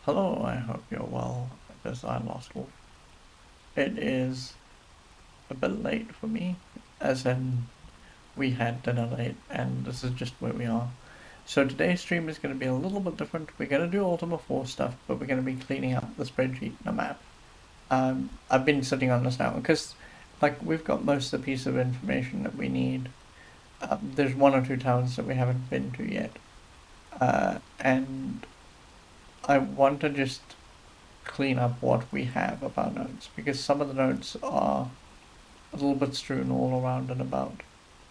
Hello, I hope you're well, because I lost Wolf. It is a bit late for me, as in we had dinner late, and this is just where we are. So today's stream is going to be a little bit different. We're going to do Ultima 4 stuff, but we're going to be cleaning up the spreadsheet and the map. I've been sitting on this now, because like we've got most of the piece of information that we need. There's one or two towns that we haven't been to yet. And I want to just clean up what we have of our notes, because some of the notes are a little bit strewn all around and about,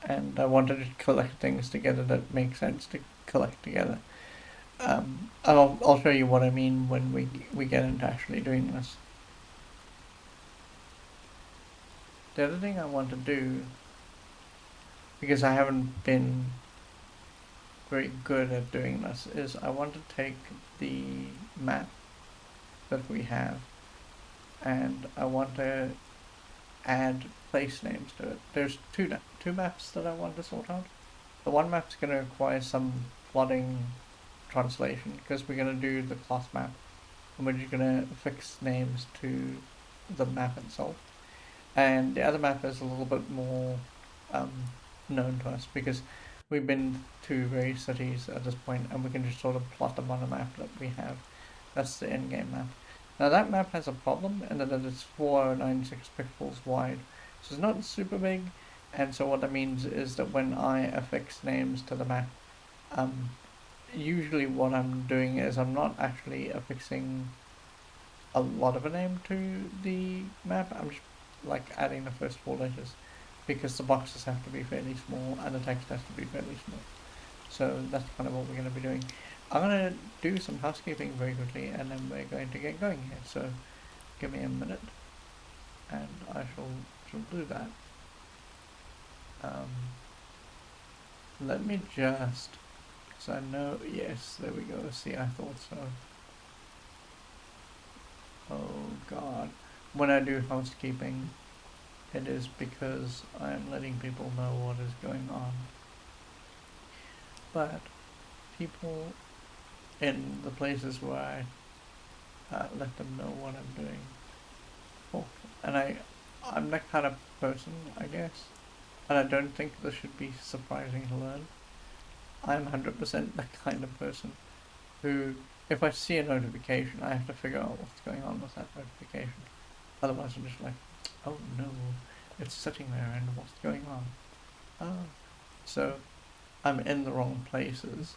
and I wanted to collect things together that make sense to collect together. I'll show you what I mean when we get into actually doing this. The other thing I want to do, because I haven't been very good at doing this, is I want to take the map that we have and I want to add place names to it. There's two maps that I want to sort out. The one map's going to require some flooding translation, because we're going to do the class map and we're just going to fix names to the map itself. And the other map is a little bit more um, known to us, because we've been to various cities at this point and we can just sort of plot them on a map that we have. That's the in-game map. Now that map has a problem in that it's 4096 pixels wide, so it's not super big, and so what that means is that when I affix names to the map, usually what I'm doing is I'm not actually affixing a lot of a name to the map. I'm just like adding the first four letters, because the boxes have to be fairly small and the text has to be fairly small. So that's kind of what we're going to be doing. I'm going to do some housekeeping very quickly and then we're going to get going here. So give me a minute and I shall do that. Let me just, because I know, yes, there we go. See, I thought so. Oh God. When I do housekeeping, it is because I'm letting people know what is going on. But people in the places where I let them know what I'm doing. Oh, and I'm that kind of person, I guess, and I don't think this should be surprising to learn. I'm 100% the kind of person who, if I see a notification, I have to figure out what's going on with that notification. Otherwise, I'm just like, oh no, it's sitting there and what's going on? Oh. So, I'm in the wrong places,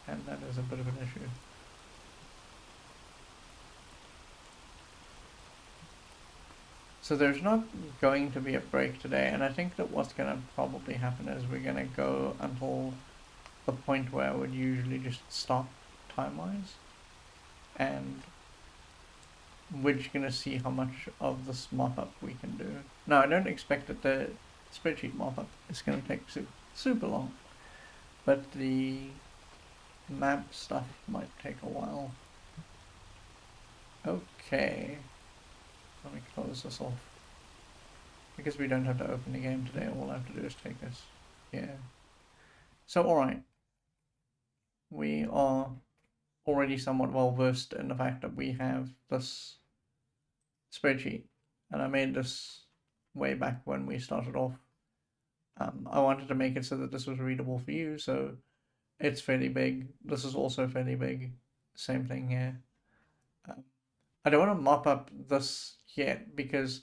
and that is a bit of an issue. So there's not going to be a break today, and I think that what's going to probably happen is we're going to go until the point where I would usually just stop time-wise, and we're just going to see how much of this mop-up we can do. Now, I don't expect that the spreadsheet mop-up is going to take super long, but the map stuff might take a while. Okay, let me close this off. Because we don't have to open the game today, all I have to do is take us here. So, alright. We are already somewhat well versed in the fact that we have this spreadsheet. And I made this way back when we started off. I wanted to make it so that this was readable for you, so it's fairly big. This is also fairly big. Same thing here. I don't want to mop up this yet, because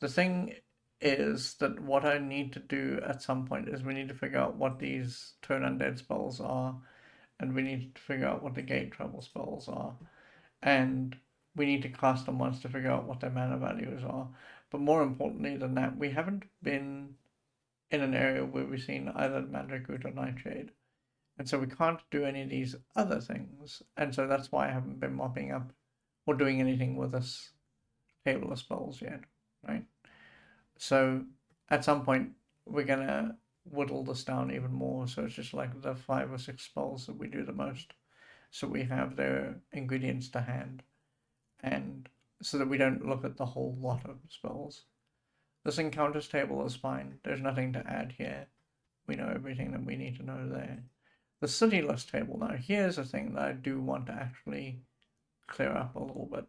the thing is that what I need to do at some point is we need to figure out what these turn undead spells are, and we need to figure out what the gate trouble spells are, and we need to cast them once to figure out what their mana values are. But more importantly than that, we haven't been in an area where we've seen either Mandragoot or Nightshade, and so we can't do any of these other things, and so that's why I haven't been mopping up or doing anything with this table of spells yet, right? So at some point we're gonna whittle this down even more, so it's just like the 5 or 6 spells that we do the most, so we have their ingredients to hand, and so that we don't look at the whole lot of spells. This encounters table is fine, there's nothing to add here. We know everything that we need to know there. The city list table, now here's a thing that I do want to actually clear up a little bit.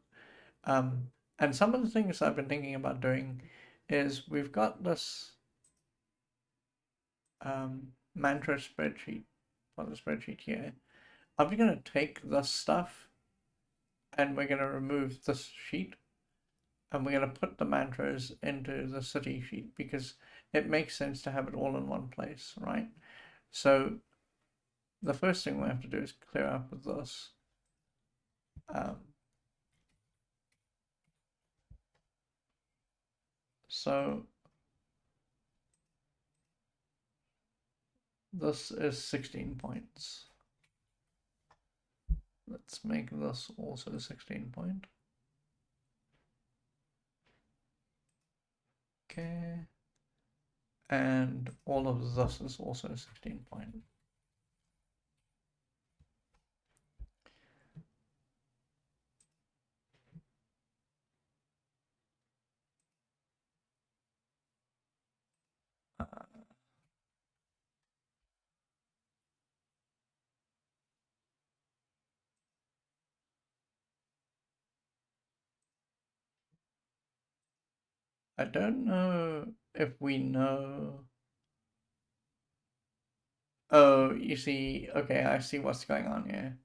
And some of the things I've been thinking about doing is we've got this mantra spreadsheet for the spreadsheet here. I'm going to take this stuff and we're going to remove this sheet and we're going to put the mantras into the city sheet because it makes sense to have it all in one place, right? So the first thing we have to do is clear up with this. So this is 16 points. Let's make this also 16 point. Okay. And all of this is also 16 point. I don't know if we know. Oh, you see, okay, I see what's going on here.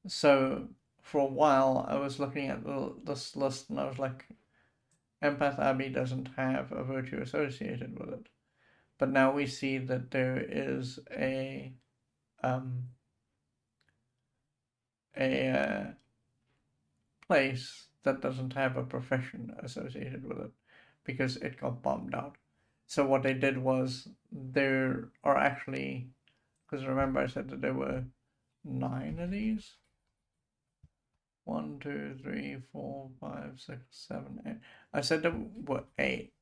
So for a while, I was looking at this list and I was like, Empath Abbey doesn't have a virtue associated with it. But now we see that there is a place that doesn't have a profession associated with it because it got bombed out. So what they did was there are actually, because remember I said that there were 9 of these. 1, 2, 3, 4, 5, 6, 7, 8. I said there were 8,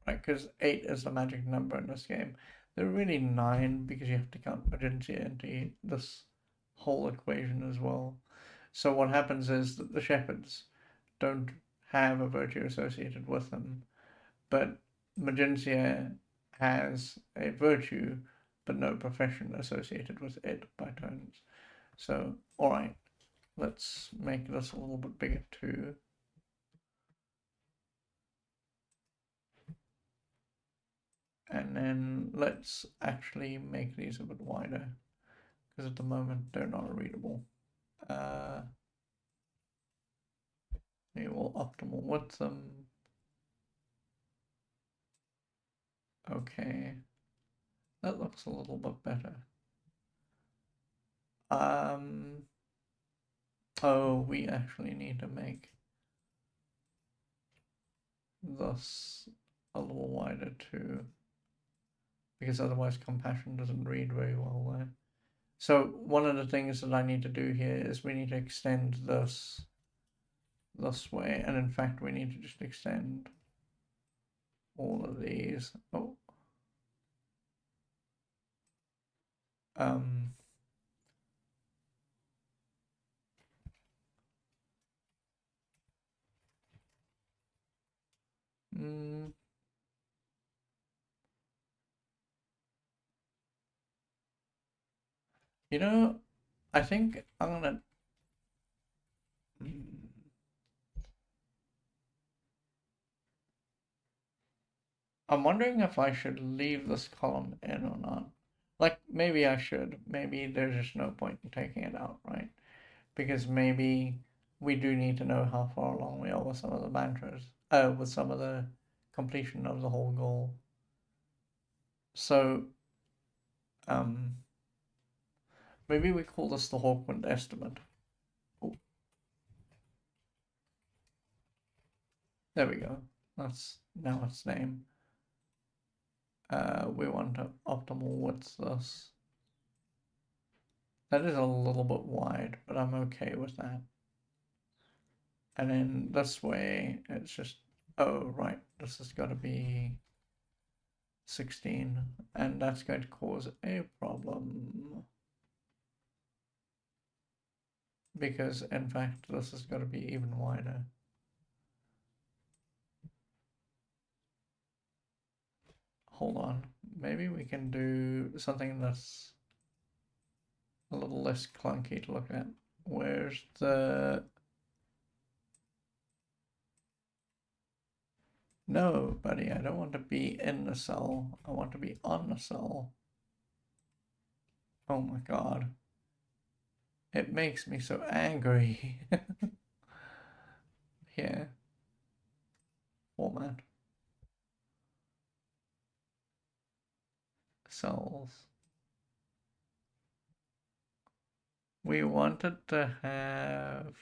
right? Because 8 is the magic number in this game. There are really 9 because you have to count Magencia into this whole equation as well. So what happens is that the shepherds don't have a virtue associated with them, but Magencia has a virtue but no profession associated with it by turns. So, alright, let's make this a little bit bigger too. And then let's actually make these a bit wider because at the moment they're not readable. We will optimal width them. Okay, that looks a little bit better. Oh, we actually need to make this a little wider too, because otherwise compassion doesn't read very well there. So one of the things that I need to do here is we need to extend this way, and in fact we need to just extend all of these. Oh. Mm, you know, I think I'm gonna. I'm wondering if I should leave this column in or not. Like, maybe I should. Maybe there's just no point in taking it out, right? Because maybe we do need to know how far along we are with some of the mantras, with some of the completion of the whole goal. So, maybe we call this the Hawkwind estimate. Ooh. There we go. That's now its name. We want to optimal width this. That is a little bit wide, but I'm okay with that. And then this way, it's just, oh, right, this has got to be 16, and that's going to cause a problem. Because, in fact, this has got to be even wider. Hold on, maybe we can do something that's a little less clunky to look at. Where's the... No, buddy, I don't want to be in the cell. I want to be on the cell. Oh my god. It makes me so angry. Yeah. Format. Cells. We wanted to have...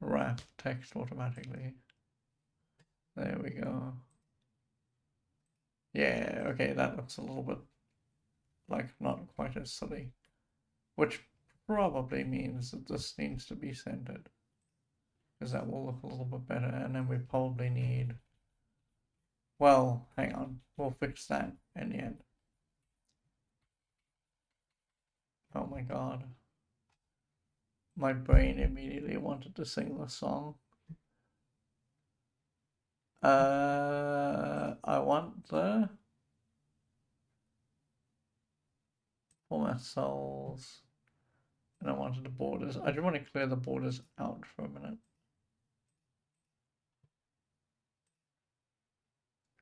wrap text automatically. There we go. Yeah, okay, that looks a little bit like not quite as silly. Which probably means that this needs to be centered. Because that will look a little bit better. And then we probably need... Well, hang on. We'll fix that in the end. Oh my god. My brain immediately wanted to sing the song. I want the format cells, and I wanted the borders. I just want to clear the borders out for a minute.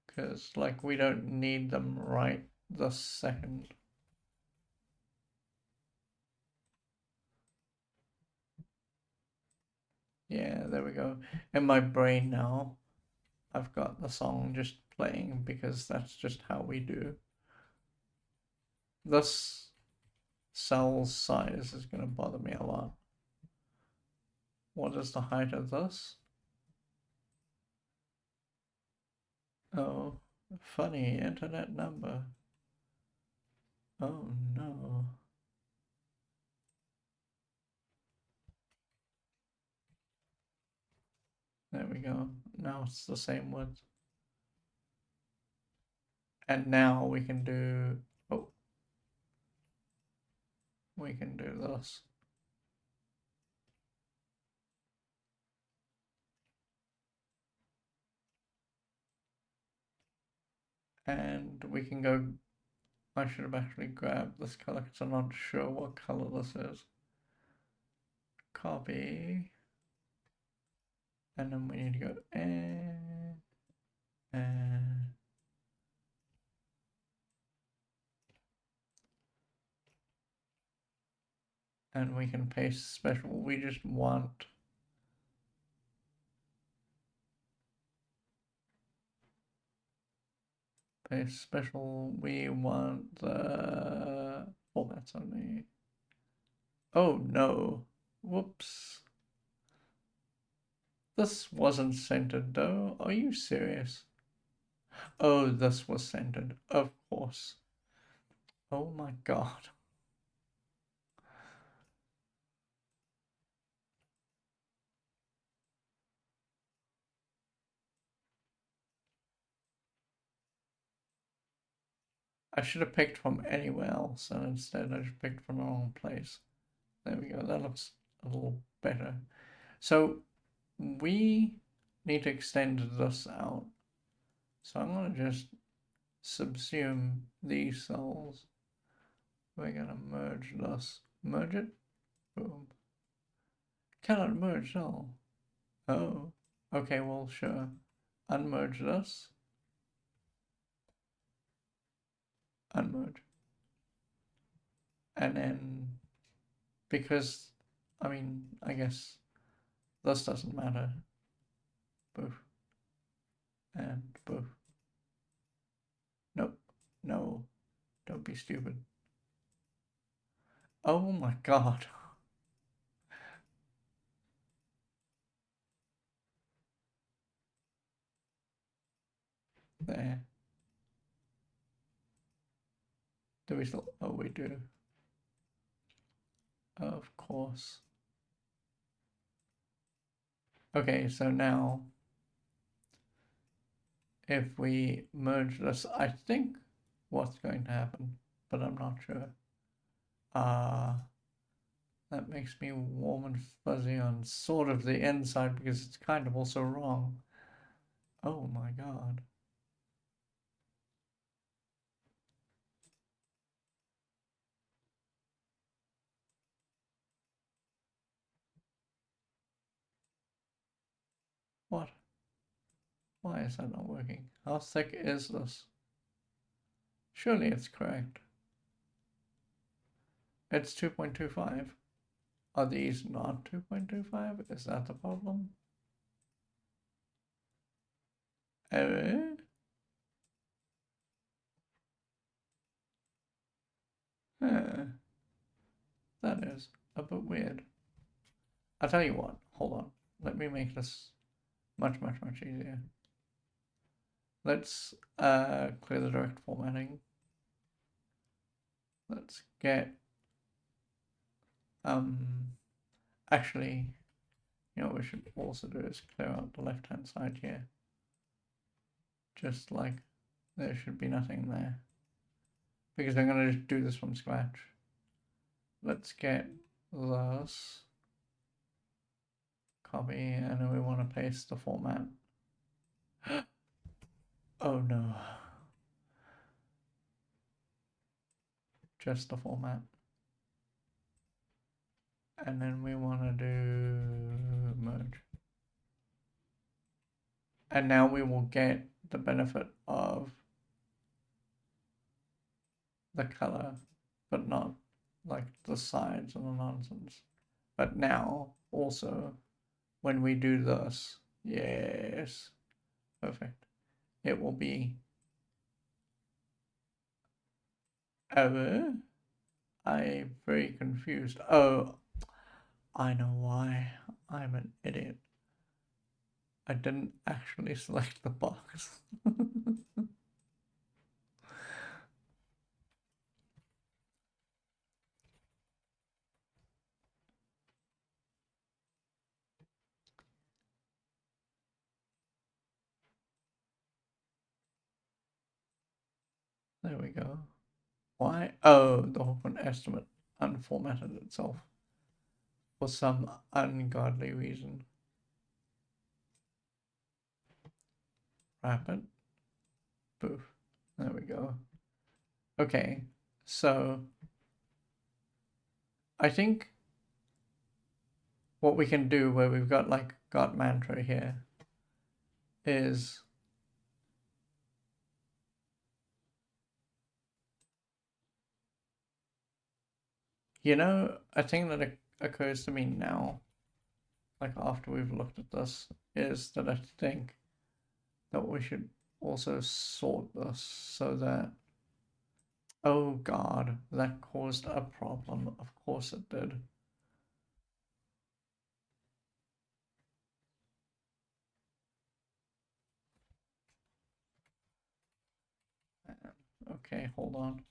Because, like, we don't need them right this second. Yeah, there we go. In my brain now, I've got the song just playing because that's just how we do. This cell's size is going to bother me a lot. What is the height of this? Oh, funny internet number. Oh no. There we go. Now it's the same width. And now we can do, oh, we can do this. And we can go, I should have actually grabbed this color because I'm not sure what color this is. Copy. And then we need to go, and we can paste special. We just want paste special. We want the formats only. Oh no. Whoops. This wasn't centered though. Are you serious? Oh, this was centered. Of course. Oh my god. I should have picked from anywhere else, and instead I just picked from the wrong place. There we go. That looks a little better. So we need to extend this out. So I'm going to just subsume these cells. We're going to merge this. Merge it? Boom. Cannot merge all. Oh. Okay, well, sure. Unmerge this. Unmerge. And then, because, I mean, I guess this doesn't matter. Boof. And boof. Nope. No. Don't be stupid. Oh my god. There. Do we still? Oh, we do. Of course. Okay, so now if we merge this, I think what's going to happen, but I'm not sure. That makes me warm and fuzzy on sort of the inside because it's kind of also wrong. Oh my god. Why is that not working? How thick is this? Surely it's correct. It's 2.25. Are these not 2.25? Is that the problem? Oh? Huh. That is a bit weird. I'll tell you what, hold on. Let me make this much easier. Let's clear the direct formatting. Let's get actually, you know what we should also do is clear out the left hand side here. Just like there should be nothing there. Because I'm gonna just do this from scratch. Let's get this, copy, and then we want to paste the format. Oh no. Just the format. And then we want to do merge. And now we will get the benefit of the color, but not like the sides and the nonsense. But now also when we do this, yes, perfect. It will be I'm very confused. Oh, I know why. I'm an idiot. I didn't actually select the box. There we go. Why? Oh, the open estimate unformatted itself for some ungodly reason. Wrap it. Poof. There we go. Okay, so I think what we can do where we've got like got mantra here is a thing that occurs to me now, like after we've looked at this, is that I think that we should also sort this so that, oh god, that caused a problem. Of course it did. Okay, hold on.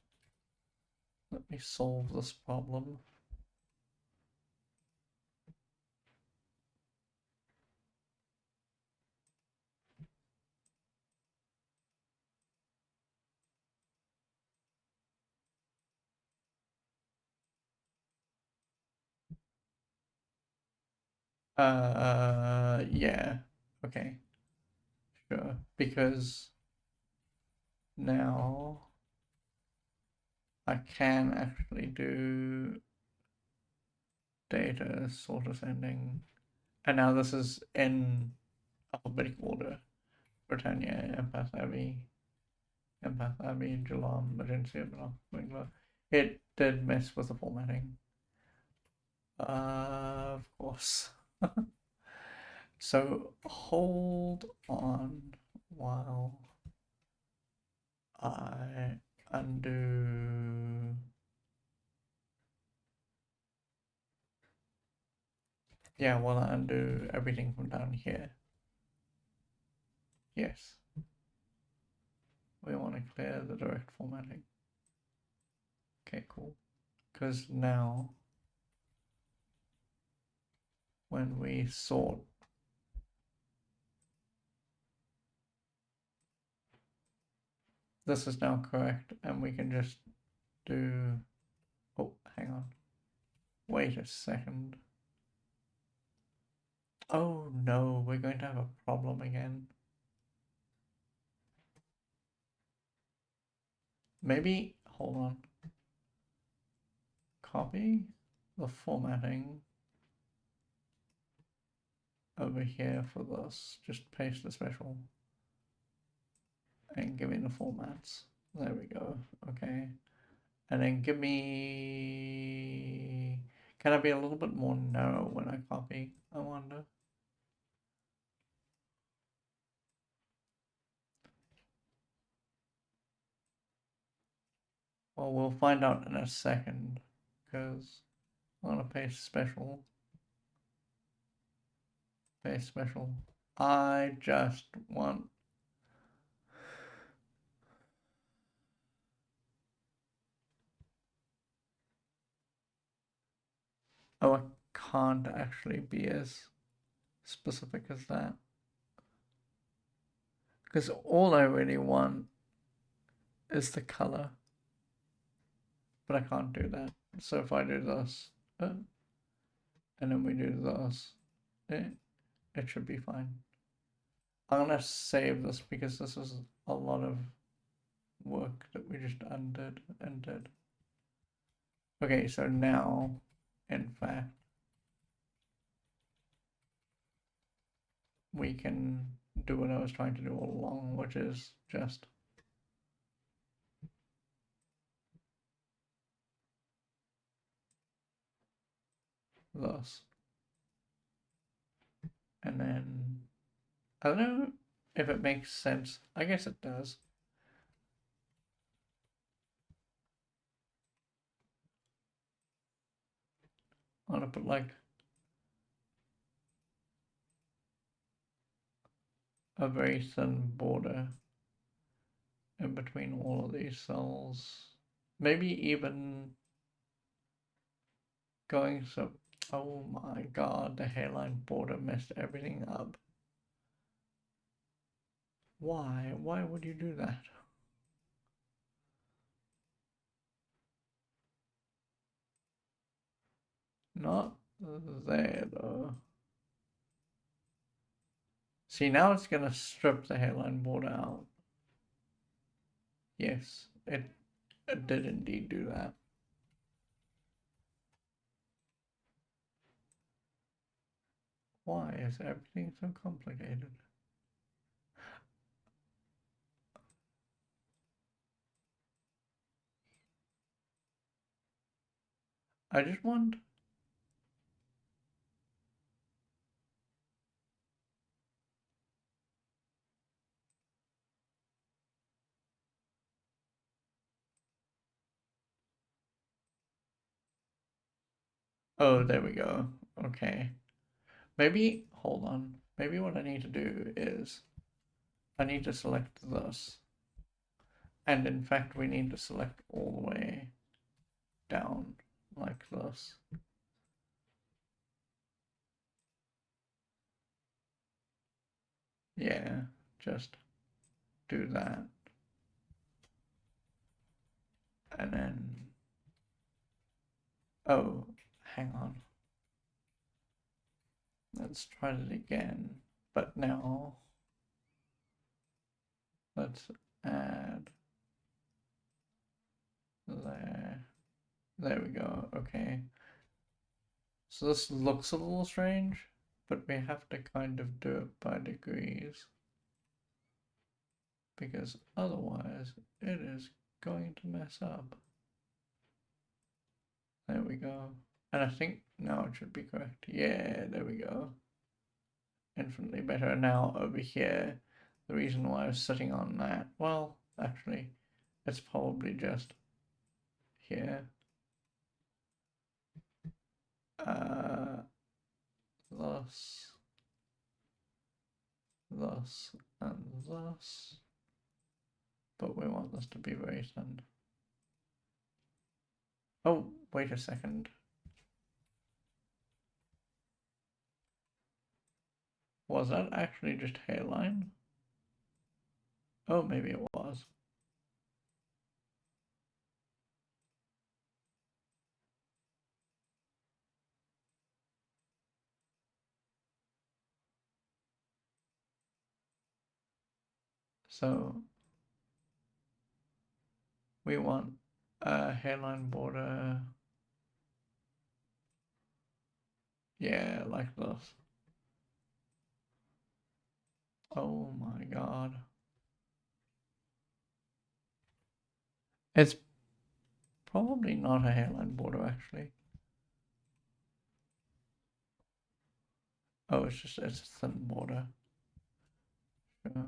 Let me solve this problem. Yeah. Okay. Sure. Because now I can actually do data sort ascending. And now this is in alphabetical order. Britannia, Empath Abbey, Geelong, Magentia, Winkler. It did mess with the formatting. Of course. So hold on while I undo. Yeah, while I undo everything from down here. Yes. We want to clear the direct formatting. Okay, cool. Because now when we sort, this is now correct, and we can just do, oh, hang on. Wait a second. Oh no, we're going to have a problem again. Maybe, hold on. Copy the formatting over here for this. Just paste the special. then give me the formats. There we go. Okay. And then give me... Can I be a little bit more narrow when I copy? I wonder. Well, we'll find out in a second, because I want to paste special. Paste special. I just want... Oh, I can't actually be as specific as that. Because all I really want is the color. But I can't do that. So if I do this, and then we do this, it should be fine. I'm gonna save this because this is a lot of work that we just undid and did. Okay, so now, in fact, we can do what I was trying to do all along, which is just this. And then, I don't know if it makes sense. I guess it does. I'm gonna put like a very thin border in between all of these cells. Maybe even going so... Oh my god, the hairline border messed everything up. Why? Why would you do that? Not there though. See, now it's gonna strip the hairline border out. Yes, it did indeed do that. Why is everything so complicated? I just want... Oh, there we go. Okay. Maybe, hold on. Maybe what I need to do is I need to select this. And in fact, we need to select all the way down like this. Yeah, just do that. And then, oh, hang on. Let's try it again. But now, let's add there. There we go. Okay. So this looks a little strange, but we have to kind of do it by degrees, because otherwise it is going to mess up. There we go. And I think now it should be correct. Yeah, there we go. Infinitely better. Now over here, the reason why I was sitting on that, well, actually, it's probably just here. Thus, thus, and thus. But we want this to be very thin. Oh, wait a second. Was that actually just hairline? Oh, maybe it was. So we want a hairline border. Yeah, like this. Oh my god. It's probably not a hairline border, actually. Oh, it's a thin border. Sure.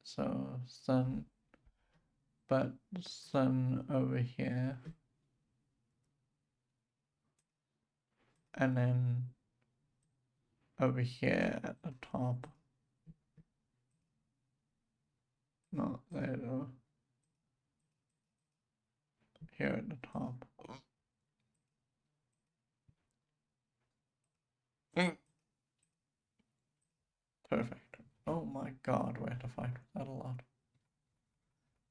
So thin, but thin over here. And then over here at the top. Not there though. Here at the top. Perfect. Oh my god, we had to fight with that a lot.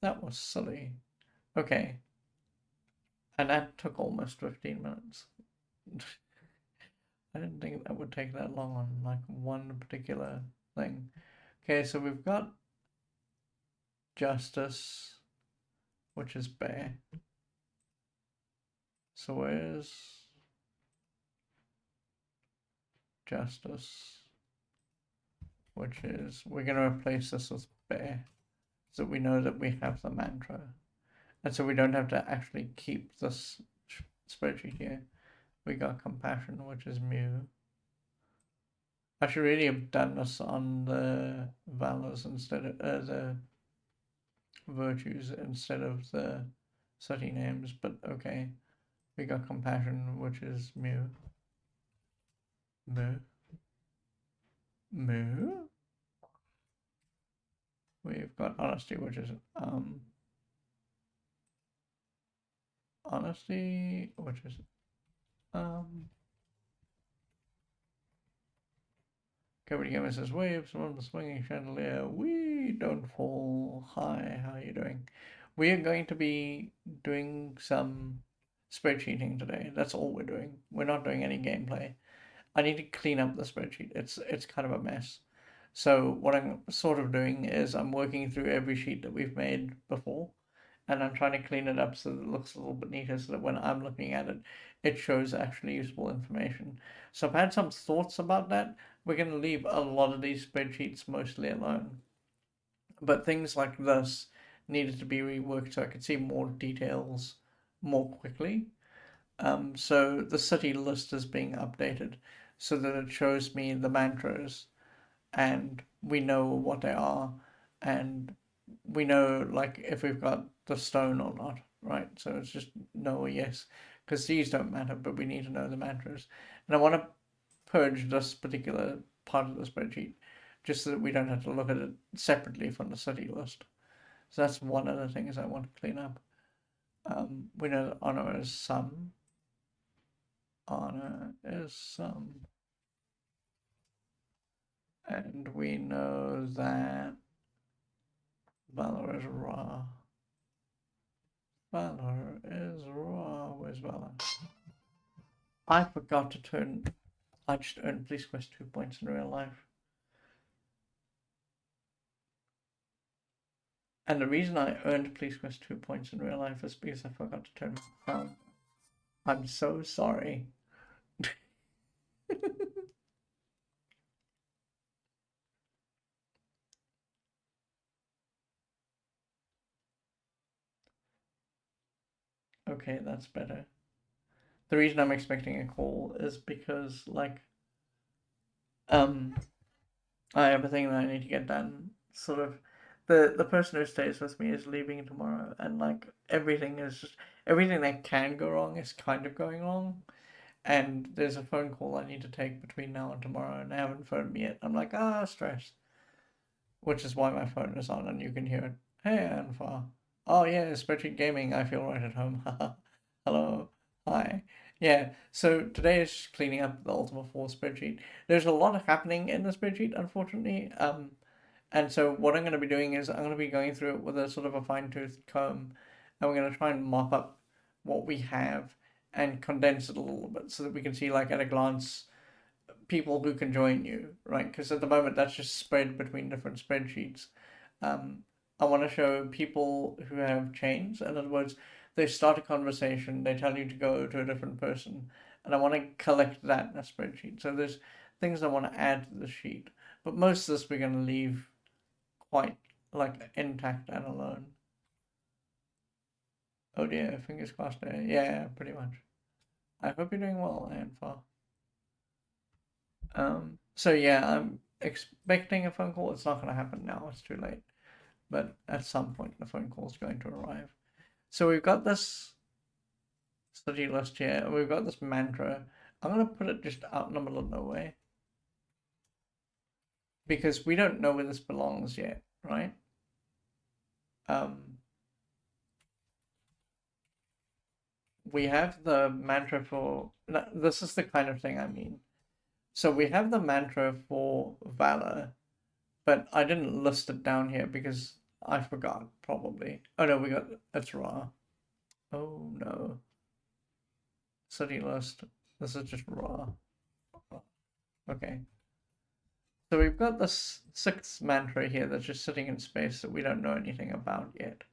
That was silly. Okay. And that took almost 15 minutes. I didn't think that would take that long on like one particular thing. Okay, so we've got justice, which is bear. So where's justice? Which is, we're going to replace this with bear. So we know that we have the mantra. And so we don't have to actually keep this spreadsheet here. We got compassion, which is mu. I should really have done this on the valors instead of the virtues instead of the city names, but okay. We got compassion, which is mu. Mu. Mu. We've got honesty, which is honesty, which is Cody Gamer says, waves from the swinging chandelier. We don't fall. Hi, how are you doing? We are going to be doing some spreadsheeting today. That's all we're doing. We're not doing any gameplay. I need to clean up the spreadsheet. It's kind of a mess. So what I'm sort of doing is I'm working through every sheet that we've made before, and I'm trying to clean it up so that it looks a little bit neater so that when I'm looking at it, it shows actually useful information. So I've had some thoughts about that. We're going to leave a lot of these spreadsheets mostly alone. But things like this needed to be reworked so I could see more details more quickly. So the city list is being updated so that it shows me the mantras and we know what they are and we know like if we've got the stone or not, right? So it's just no or yes, because these don't matter, but we need to know the mantras. And I want to purge this particular part of the spreadsheet just so that we don't have to look at it separately from the city list. So that's one of the things I want to clean up. We know that honor is some. Honor is some. And we know that valor is raw. Valor is raw. Where's valor? I forgot to turn. I just earned Police Quest 2 points in real life. And the reason I earned Police Quest 2 points in real life is because I forgot to turn my phone. I'm so sorry. Okay, that's better. The reason I'm expecting a call is because, like, I have a thing that I need to get done. Sort of, the person who stays with me is leaving tomorrow, and like everything is just everything that can go wrong is kind of going wrong. And there's a phone call I need to take between now and tomorrow, and they haven't phoned me yet. I'm like, stressed. Which is why my phone is on, and you can hear it. Hey, Anfa. Oh yeah, spreadsheet gaming. I feel right at home. Hello. Hi. Yeah. So today is cleaning up the Ultima 4 spreadsheet. There's a lot happening in the spreadsheet, unfortunately. And so what I'm going to be doing is I'm going to be going through it with a sort of a fine-toothed comb, and we're going to try and mop up what we have and condense it a little bit so that we can see, like, at a glance, people who can join you, right? Because at the moment that's just spread between different spreadsheets. I want to show people who have chains. In other words, they start a conversation, they tell you to go to a different person, and I want to collect that in a spreadsheet. So there's things I want to add to the sheet, but most of this we're going to leave quite like intact and alone. Oh dear, fingers crossed there. Yeah, pretty much. I hope you're doing well, Anfar. So yeah, I'm expecting a phone call. It's not gonna happen now, it's too late. But at some point the phone call is going to arrive. So we've got this study list here, and we've got this mantra. I'm gonna put it just out in the middle of nowhere. Because we don't know where this belongs yet, right? We have the mantra for this is the kind of thing I mean. So we have the mantra for valor, but I didn't list it down here because I forgot probably. Oh no, we got it's raw. Oh no, city list. This is just raw. Okay. So we've got this sixth mantra here that's just sitting in space that we don't know anything about yet.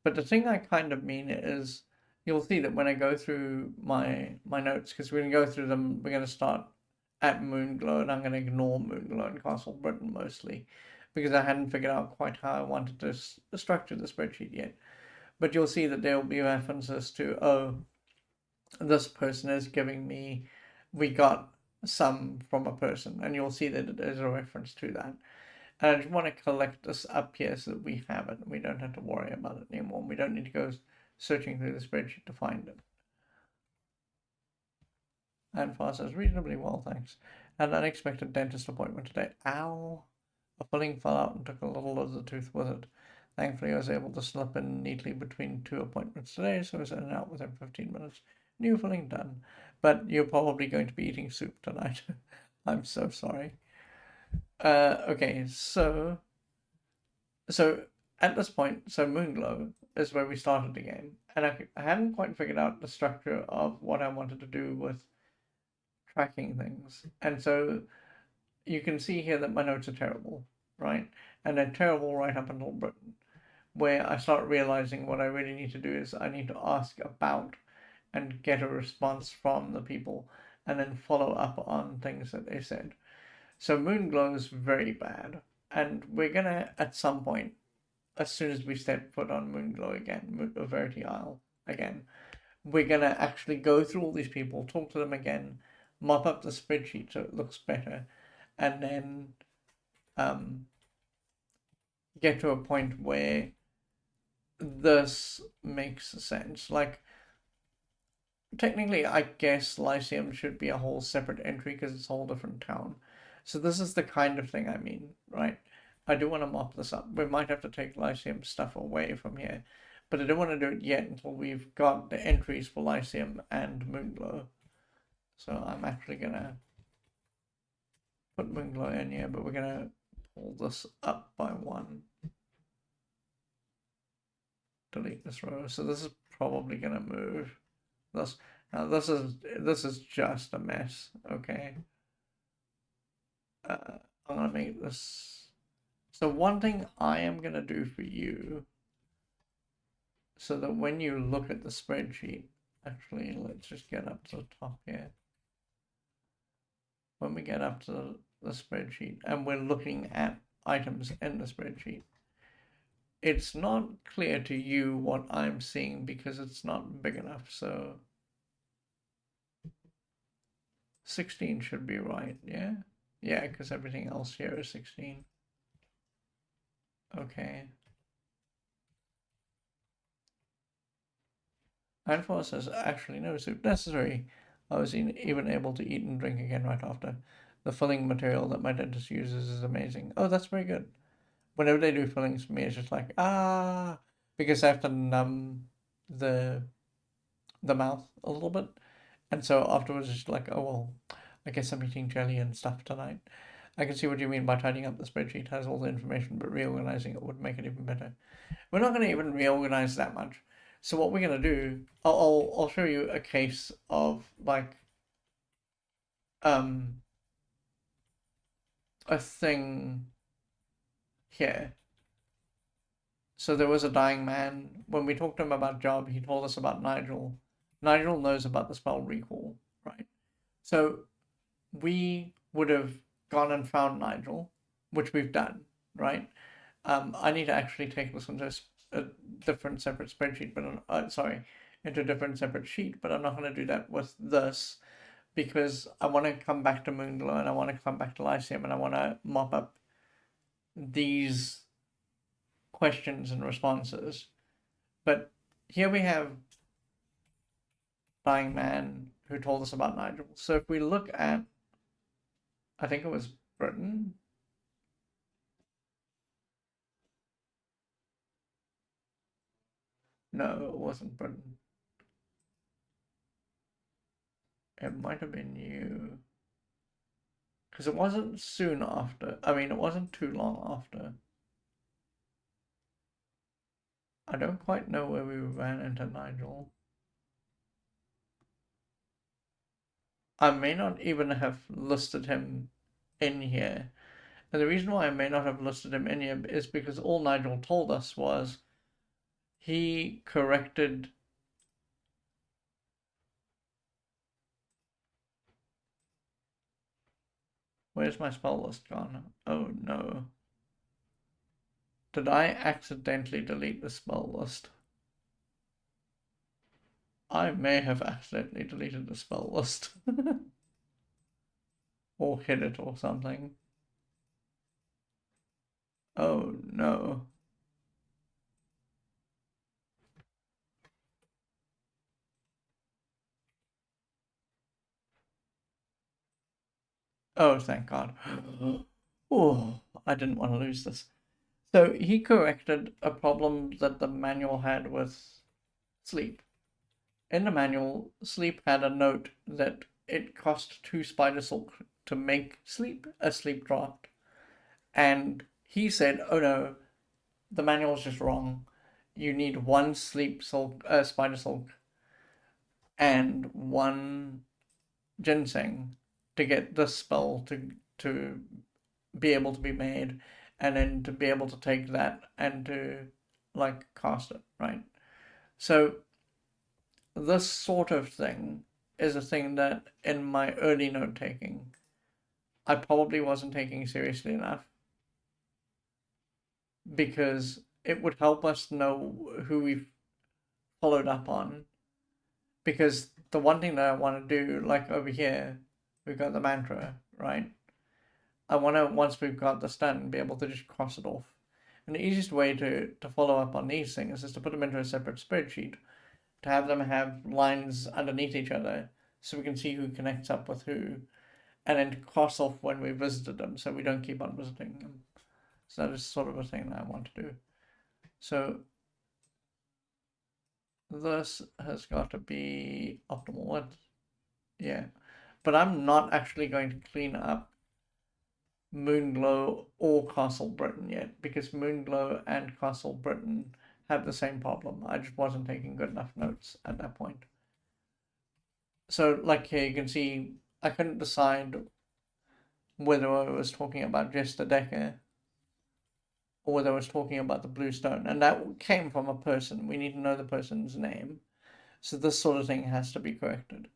But the thing I kind of mean is, you'll see that when I go through my notes, because we're going to go through them, we're going to start at Moonglow, and I'm going to ignore Moonglow and Castle Britain mostly, because I hadn't figured out quite how I wanted to structure the spreadsheet yet. But you'll see that there will be references to, oh, this person is giving me, we got some from a person, and you'll see that there's a reference to that. And I just want to collect this up here so that we have it and we don't have to worry about it anymore. We don't need to go searching through the spreadsheet to find it. And Far says, reasonably well, thanks. Had an unexpected dentist appointment today. Ow! A filling fell out and took a little of the tooth with it. Thankfully, I was able to slip in neatly between two appointments today, so I was in and out within 15 minutes. New filling done. But you're probably going to be eating soup tonight. I'm so sorry. Okay, so at this point, so Moonglow is where we started the game, and I hadn't quite figured out the structure of what I wanted to do with tracking things, and so you can see here that my notes are terrible, right? And they're terrible right up until Britain, where I start realizing what I really need to do is I need to ask about and get a response from the people, and then follow up on things that they said. So Moonglow is very bad, and we're gonna at some point, as soon as we step foot on Moonglow again, Verity Isle again, we're gonna actually go through all these people, talk to them again, mop up the spreadsheet so it looks better, and then get to a point where this makes sense. Like, technically, I guess Lyceum should be a whole separate entry because it's a whole different town. So this is the kind of thing I mean, right? I do want to mop this up. We might have to take Lyceum stuff away from here, but I don't want to do it yet until we've got the entries for Lyceum and Moonglow. So I'm actually gonna put Moonglow in here, but we're gonna pull this up by one. Delete this row. So this is probably gonna move. This now this is just a mess. Okay. I'm gonna make this. So one thing I am gonna do for you, so that when you look at the spreadsheet, actually, let's just get up to the top here. When we get up to the spreadsheet and we're looking at items in the spreadsheet, it's not clear to you what I'm seeing because it's not big enough. So 16 should be right, yeah? Yeah, because everything else here is 16. Okay. Anfor says, actually, no soup necessary. I was even able to eat and drink again right after. The filling material that my dentist uses is amazing. Oh, that's very good. Whenever they do fillings for me, it's just like, because I have to numb the mouth a little bit. And so afterwards, it's like, oh, well, I guess I'm eating jelly and stuff tonight. I can see what you mean by tidying up the spreadsheet. It has all the information, but reorganizing it would make it even better. We're not going to even reorganize that much. So what we're going to do, I'll show you a case of like a thing here. So there was a dying man. When we talked to him about Job, he told us about Nigel. Nigel knows about the spell recall, right? So we would have gone and found Nigel, which we've done, right? I need to actually take this into a different separate spreadsheet, but sorry, into a different separate sheet. But I'm not going to do that with this because I want to come back to Moonglow and I want to come back to Lyceum and I want to mop up these questions and responses. But here we have Dying Man who told us about Nigel. So if we look at, I think it was Britain. No, it wasn't Britain. It might have been you. Because it wasn't soon after. I mean, it wasn't too long after. I don't quite know where we ran into Nigel. I may not even have listed him in here. And the reason why I may not have listed him in here is because all Nigel told us was he corrected. Where's my spell list gone? Oh no. Did I accidentally delete the spell list? I may have accidentally deleted the spell list. Or hid it or something. Oh no. Oh, thank God. Oh, I didn't want to lose this. So he corrected a problem that the manual had with sleep. In the manual, sleep had a note that it cost 2 spider silk to make sleep a sleep draft. And he said, oh no, the manual's just wrong. You need 1 spider silk and 1 ginseng to get this spell to be able to be made, and then to be able to take that and to like cast it, right? So this sort of thing is a thing that in my early note taking I probably wasn't taking seriously enough, because it would help us know who we've followed up on. Because the one thing that I want to do, like over here, we've got the mantra, right? I want to, once we've got this done, be able to just cross it off. And the easiest way to follow up on these things is to put them into a separate spreadsheet, to have them have lines underneath each other so we can see who connects up with who, and then to cross off when we visited them so we don't keep on visiting them. So that is sort of a thing that I want to do. So this has got to be optimal width. Yeah. But I'm not actually going to clean up Moonglow or Castle Britain yet, because Moonglow and Castle Britain have the same problem. I just wasn't taking good enough notes at that point. So, like here, you can see I couldn't decide whether I was talking about just the Decker or whether I was talking about the Blue Stone, and that came from a person. We need to know the person's name. So this sort of thing has to be corrected.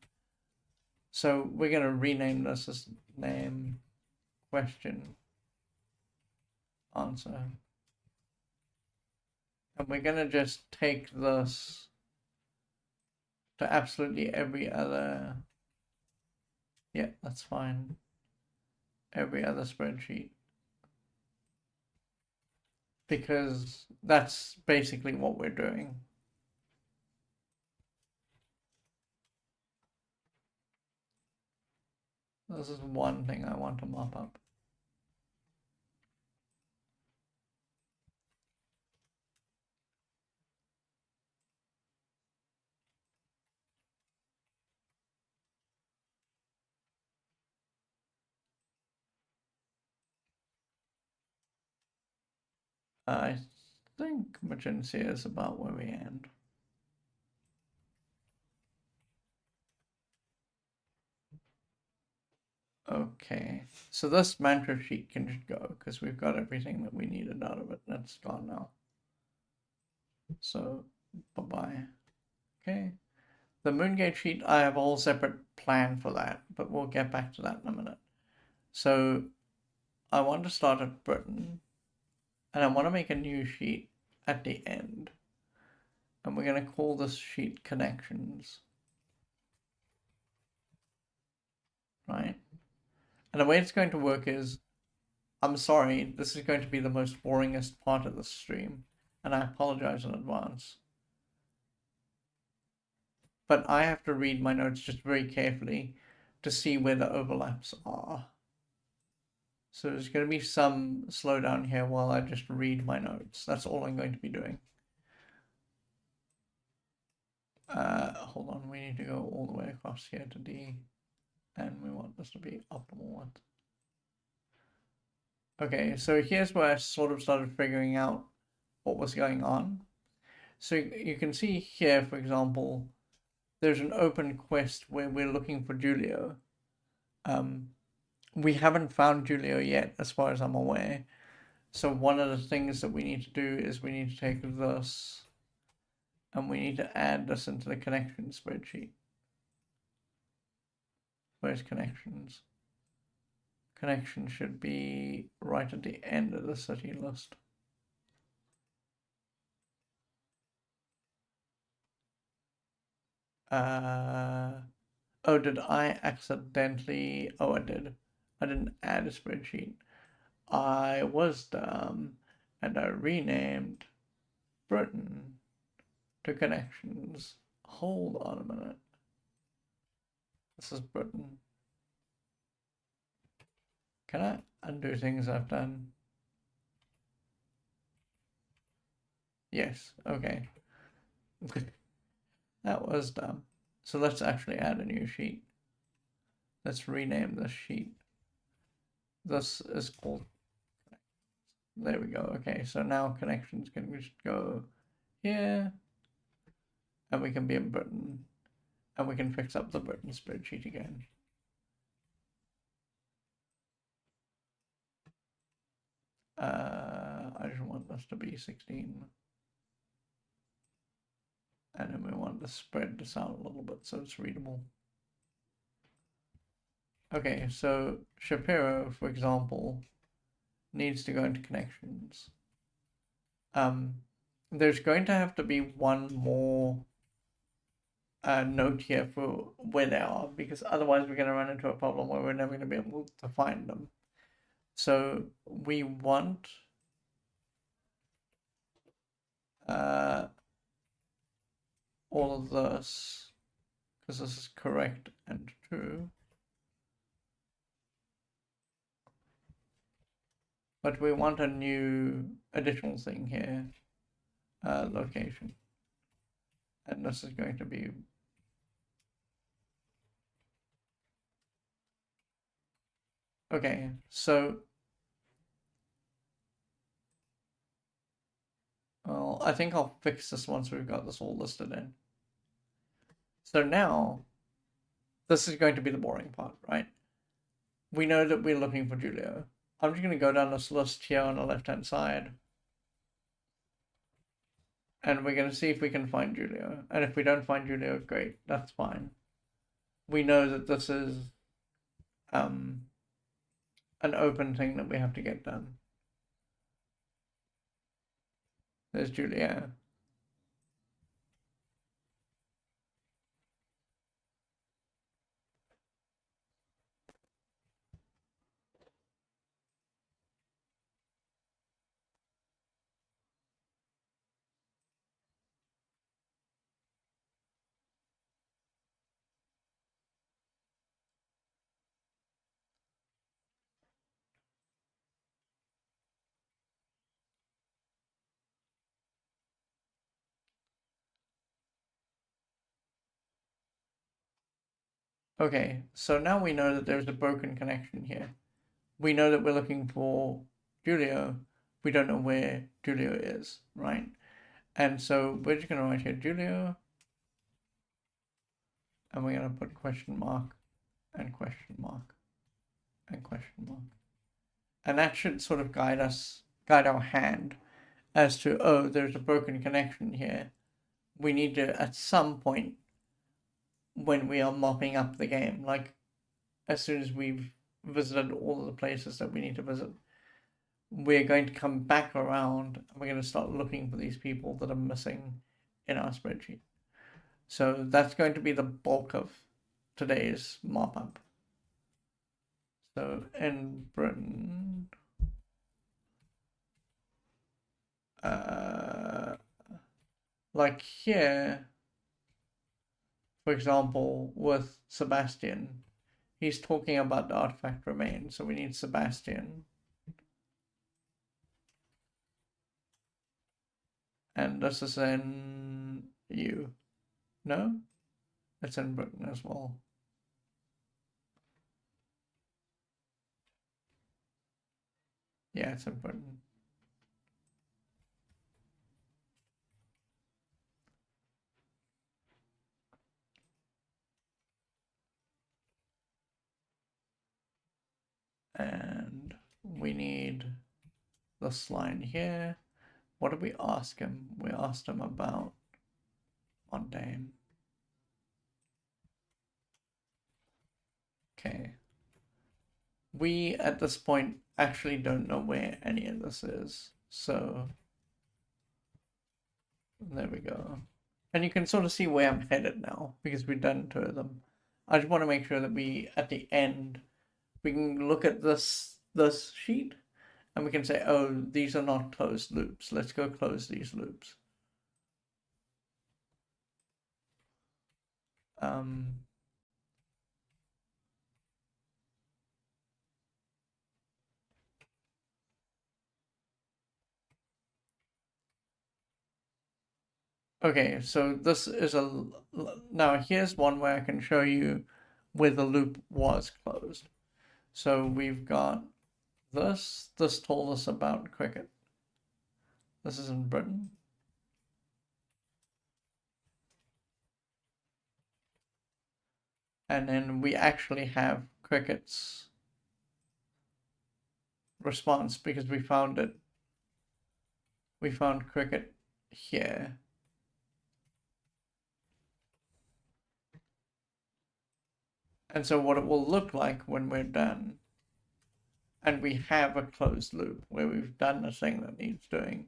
So we're going to rename this as name, question, answer. And we're going to just take this to absolutely every other, yeah, that's fine, every other spreadsheet. Because that's basically what we're doing. This is one thing I want to mop up. I think Magency is about where we end. Okay, so this mantra sheet can just go because we've got everything that we needed out of it. That's gone now. So, bye-bye. Okay. The Moongate sheet, I have a whole separate plan for that, but we'll get back to that in a minute. So, I want to start at Britain, And I want to make a new sheet at the end. And we're going to call this sheet connections. Right? And the way it's going to work is, I'm sorry, this is going to be the most boringest part of the stream. And I apologize in advance. But I have to read my notes just very carefully to see where the overlaps are. So there's going to be some slowdown here while I just read my notes. That's all I'm going to be doing. Hold on, we need to go all the way across here to D. And we want this to be optimal. Okay, so here's where I sort of started figuring out what was going on. So you can see here, for example, there's an open quest where we're looking for Julio. We haven't found Julio yet, as far as I'm aware. So one of the things that we need to do is we need to take this and we need to add this into the connection spreadsheet. Where's connections? Connection should be right at the end of the city list. Oh, did I accidentally? Oh, I did. I didn't add a spreadsheet. I was dumb and I renamed Britain to connections. Hold on a minute. This is Britain. Can I undo things I've done? Yes, okay. That was dumb. So let's actually add a new sheet. Let's rename this sheet. This is called, there we go. Okay, so now connections can just go here, and we can be in Britain, and we can fix up the Britain spreadsheet again. I just want this to be 16. And then we want the spread this out a little bit so it's readable. Okay, so Shapiro, for example, needs to go into connections. There's going to have to be one more note here for where they are, because otherwise we're going to run into a problem where we're never going to be able to find them. So we want all of this, because this is correct and true. But we want a new additional thing here, location. And this is going to be okay, so well, I think I'll fix this once we've got this all listed in. So now this is going to be the boring part, right? We know that we're looking for Julio. I'm just going to go down this list here on the left-hand side. And we're going to see if we can find Julio. And if we don't find Julio, great, that's fine. We know that this is an open thing that we have to get done. There's Julia. Okay, so now we know that there's a broken connection here. We know that we're looking for Julio. We don't know where Julio is, right? And so we're just going to write here Julio. And we're going to put question mark and question mark and question mark. And that should sort of guide our hand as to, oh, there's a broken connection here. We need to, at some point, when we are mopping up the game, like as soon as we've visited all of the places that we need to visit, we're going to come back around and we're going to start looking for these people that are missing in our spreadsheet. So that's going to be the bulk of today's mop up. So in Britain, like here, for example, with Sebastian, he's talking about the artifact remains. So we need Sebastian. And this is in EU. No? It's in Britain as well. Yeah, it's in Britain. And we need this line here. What did we ask him? We asked him about mundane. Okay. We, at this point, actually don't know where any of this is. So, there we go. And you can sort of see where I'm headed now, because we've done two of them. I just want to make sure that we, at the end, we can look at this sheet, and we can say, oh, these are not closed loops. Let's go close these loops. Okay, so this is now here's one where I can show you where the loop was closed. So we've got this told us about cricket. This is in Britain. And then we actually have cricket's response because we found it. We found cricket here. And so what it will look like when we're done, and we have a closed loop where we've done the thing that needs doing.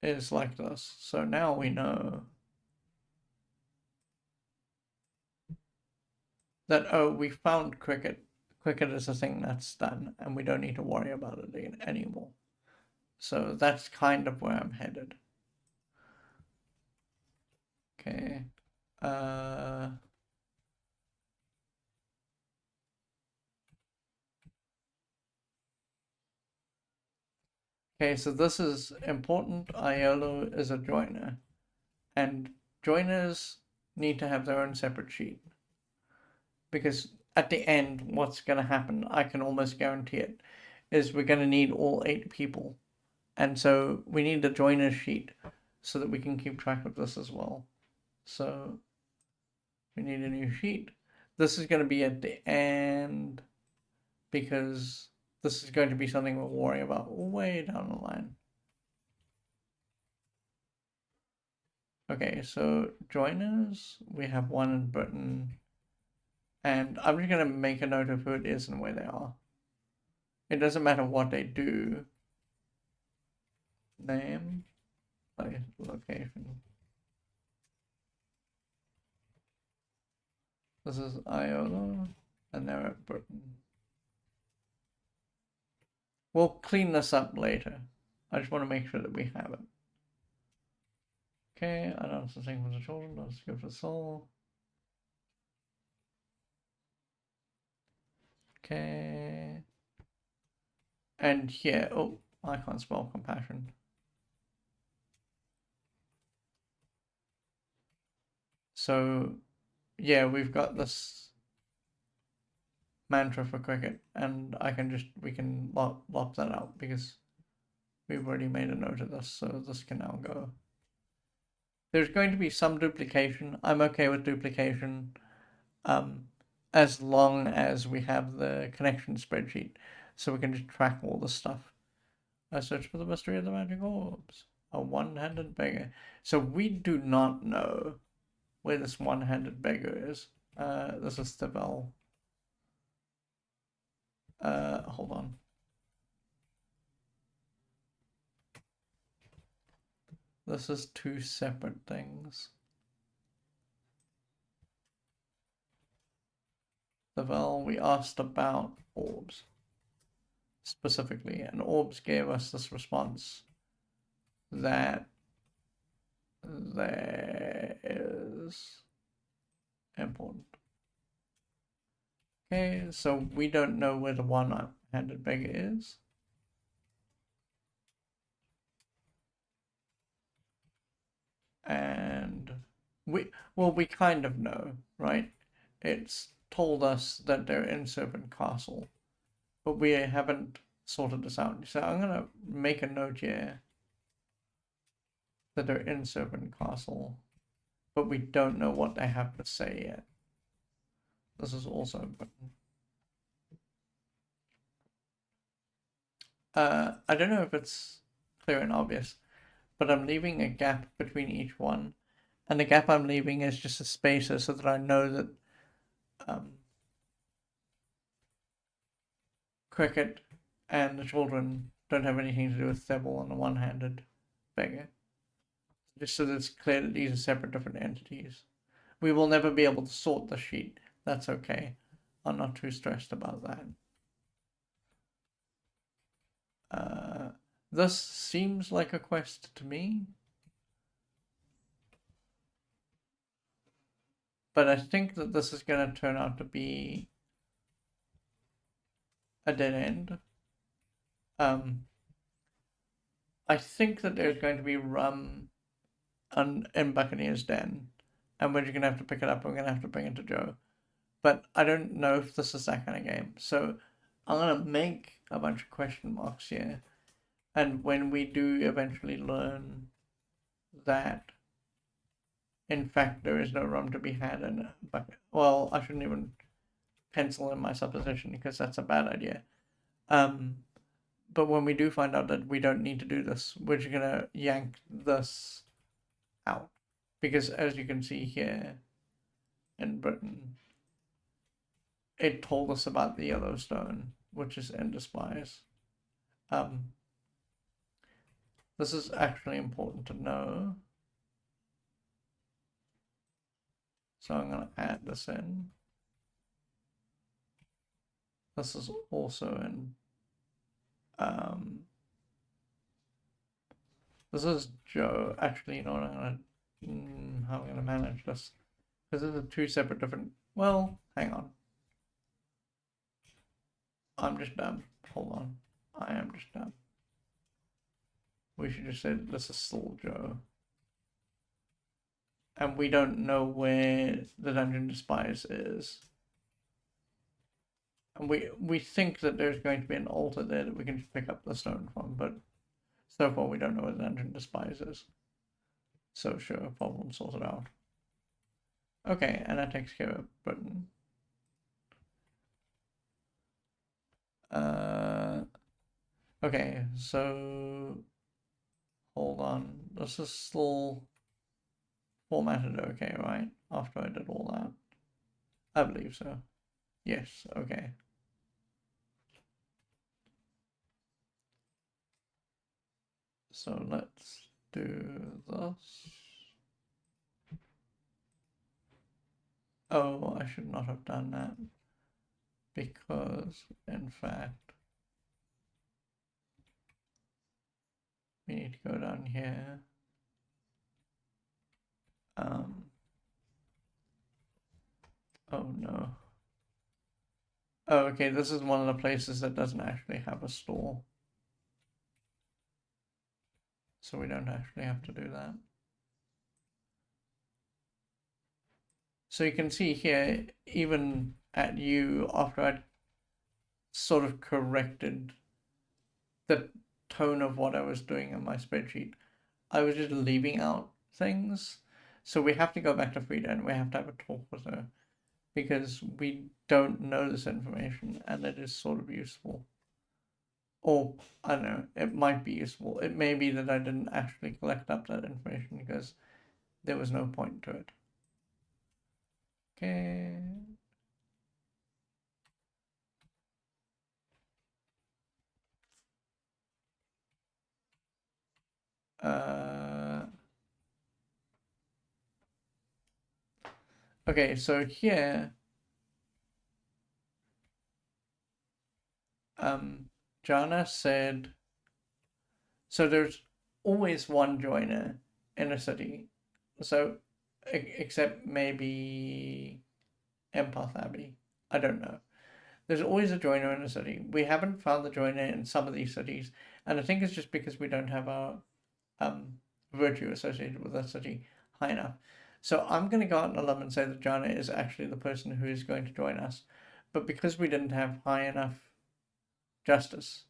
Is like this. So now we know that, oh, we found cricket. Cricket is a thing that's done, and we don't need to worry about it anymore. So that's kind of where I'm headed. Okay. Okay, so this is important. Iolo is a joiner, and joiners need to have their own separate sheet because at the end, what's going to happen, I can almost guarantee it, is we're going to need all 8 people. And so we need a joiner sheet so that we can keep track of this as well. So we need a new sheet. This is going to be at the end because this is going to be something we'll worry about way down the line. Okay, so joiners, we have one in Britain. And I'm just going to make a note of who it is and where they are. It doesn't matter what they do. Name, place, location. This is Iola, and they're at Britain. We'll clean this up later. I just want to make sure that we have it. Okay, I don't the thing for the children. Let's go for soul. Okay. And here, oh, I can't spell compassion. So, yeah, we've got this mantra for cricket, and we can lop that out because we've already made a note of this, so this can now go. There's going to be some duplication. I'm okay with duplication. as long as we have the connection spreadsheet, so we can just track all the stuff. I search for the mystery of the magic orbs. A one-handed beggar. So we do not know where this one-handed beggar is. This is Thavel. Hold on. This is two separate things. Thavel, we asked about orbs specifically, and orbs gave us this response that there is important. Okay, so we don't know where the one-handed beggar is. And we kind of know, right? It's told us that they're in Serpent Castle, but we haven't sorted this out. So I'm gonna make a note here that they're in Serpent Castle, but we don't know what they have to say yet. This is also important. I don't know if it's clear and obvious, but I'm leaving a gap between each one, and the gap I'm leaving is just a spacer so that I know that Cricket and the children don't have anything to do with Thebble and the one-handed beggar. Just so that it's clear that these are separate different entities. We will never be able to sort the sheet. That's okay. I'm not too stressed about that. This seems like a quest to me. But I think that this is going to turn out to be a dead end. I think that there's going to be rum in Buccaneer's Den, and we're going to have to pick it up. We're going to have to bring it to Joe. But I don't know if this is that kind of game. So I'm going to make a bunch of question marks here. And when we do eventually learn that, in fact, there is no rum to be had in a bucket. Well, I shouldn't even pencil in my supposition because that's a bad idea. But when we do find out that we don't need to do this, we're just going to yank this out. Because as you can see here in Britain, it told us about the Yellowstone, which is in Despise. This is actually important to know. So I'm going to add this in. This is also in. This is Joe. Actually, you know what? How am I going to manage this? Because these are two separate different. Well, hang on. I'm just dumb. Hold on. I am just dumb. We should just say this is still Joe. And we don't know where the Dungeon Despise is. And we think that there's going to be an altar there that we can just pick up the stone from, but so far we don't know where the Dungeon Despise is. So sure, problem sorted out. Okay, and that takes care of Britain. Okay, so hold on. This is still formatted okay, right? After I did all that. I believe so. Yes, okay. So let's do this. Oh, I should not have done that. Because, in fact, we need to go down here. Oh no. Oh, okay, this is one of the places that doesn't actually have a store. So we don't actually have to do that. So you can see here, even at U, after I'd sort of corrected the tone of what I was doing in my spreadsheet, I was just leaving out things. So we have to go back to Frida and we have to have a talk with her because we don't know this information and it is sort of useful. Or, I don't know, it might be useful. It may be that I didn't actually collect up that information because there was no point to it. Okay. Okay, so here, Jana said, so there's always one joiner in a city. So, except maybe Empath Abbey. I don't know. There's always a joiner in a city. We haven't found the joiner in some of these cities, and I think it's just because we don't have our virtue associated with that city high enough. So I'm going to go out on a limb and say that Jana is actually the person who is going to join us. But because we didn't have high enough justice,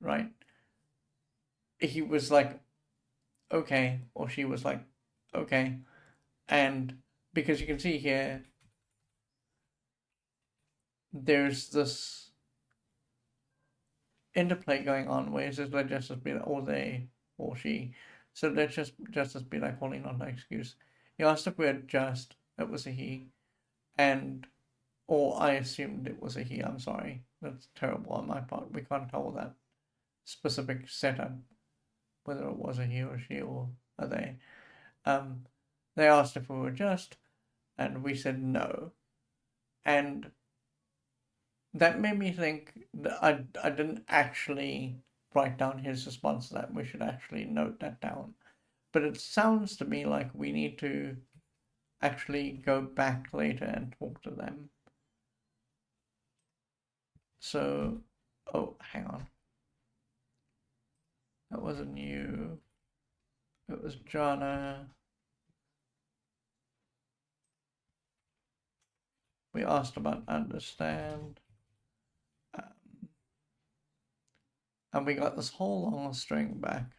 right? He was like, okay, or she was like, okay. And because you can see here, there's this interplay going on where it says let justice be like, or they, or she. So let justice be like holding on to excuse. He asked if we had just, it was a he. And or I assumed it was a he. I'm sorry. That's terrible on my part. We can't tell that specific setup whether it was a he or she or a they. Um, they asked if we were just, and we said no. And that made me think that I didn't actually write down his response to that. We should actually note that down. But it sounds to me like we need to actually go back later and talk to them. So, oh, hang on. That wasn't you. It was Jana. We asked about understand. Um, and we got this whole long string back.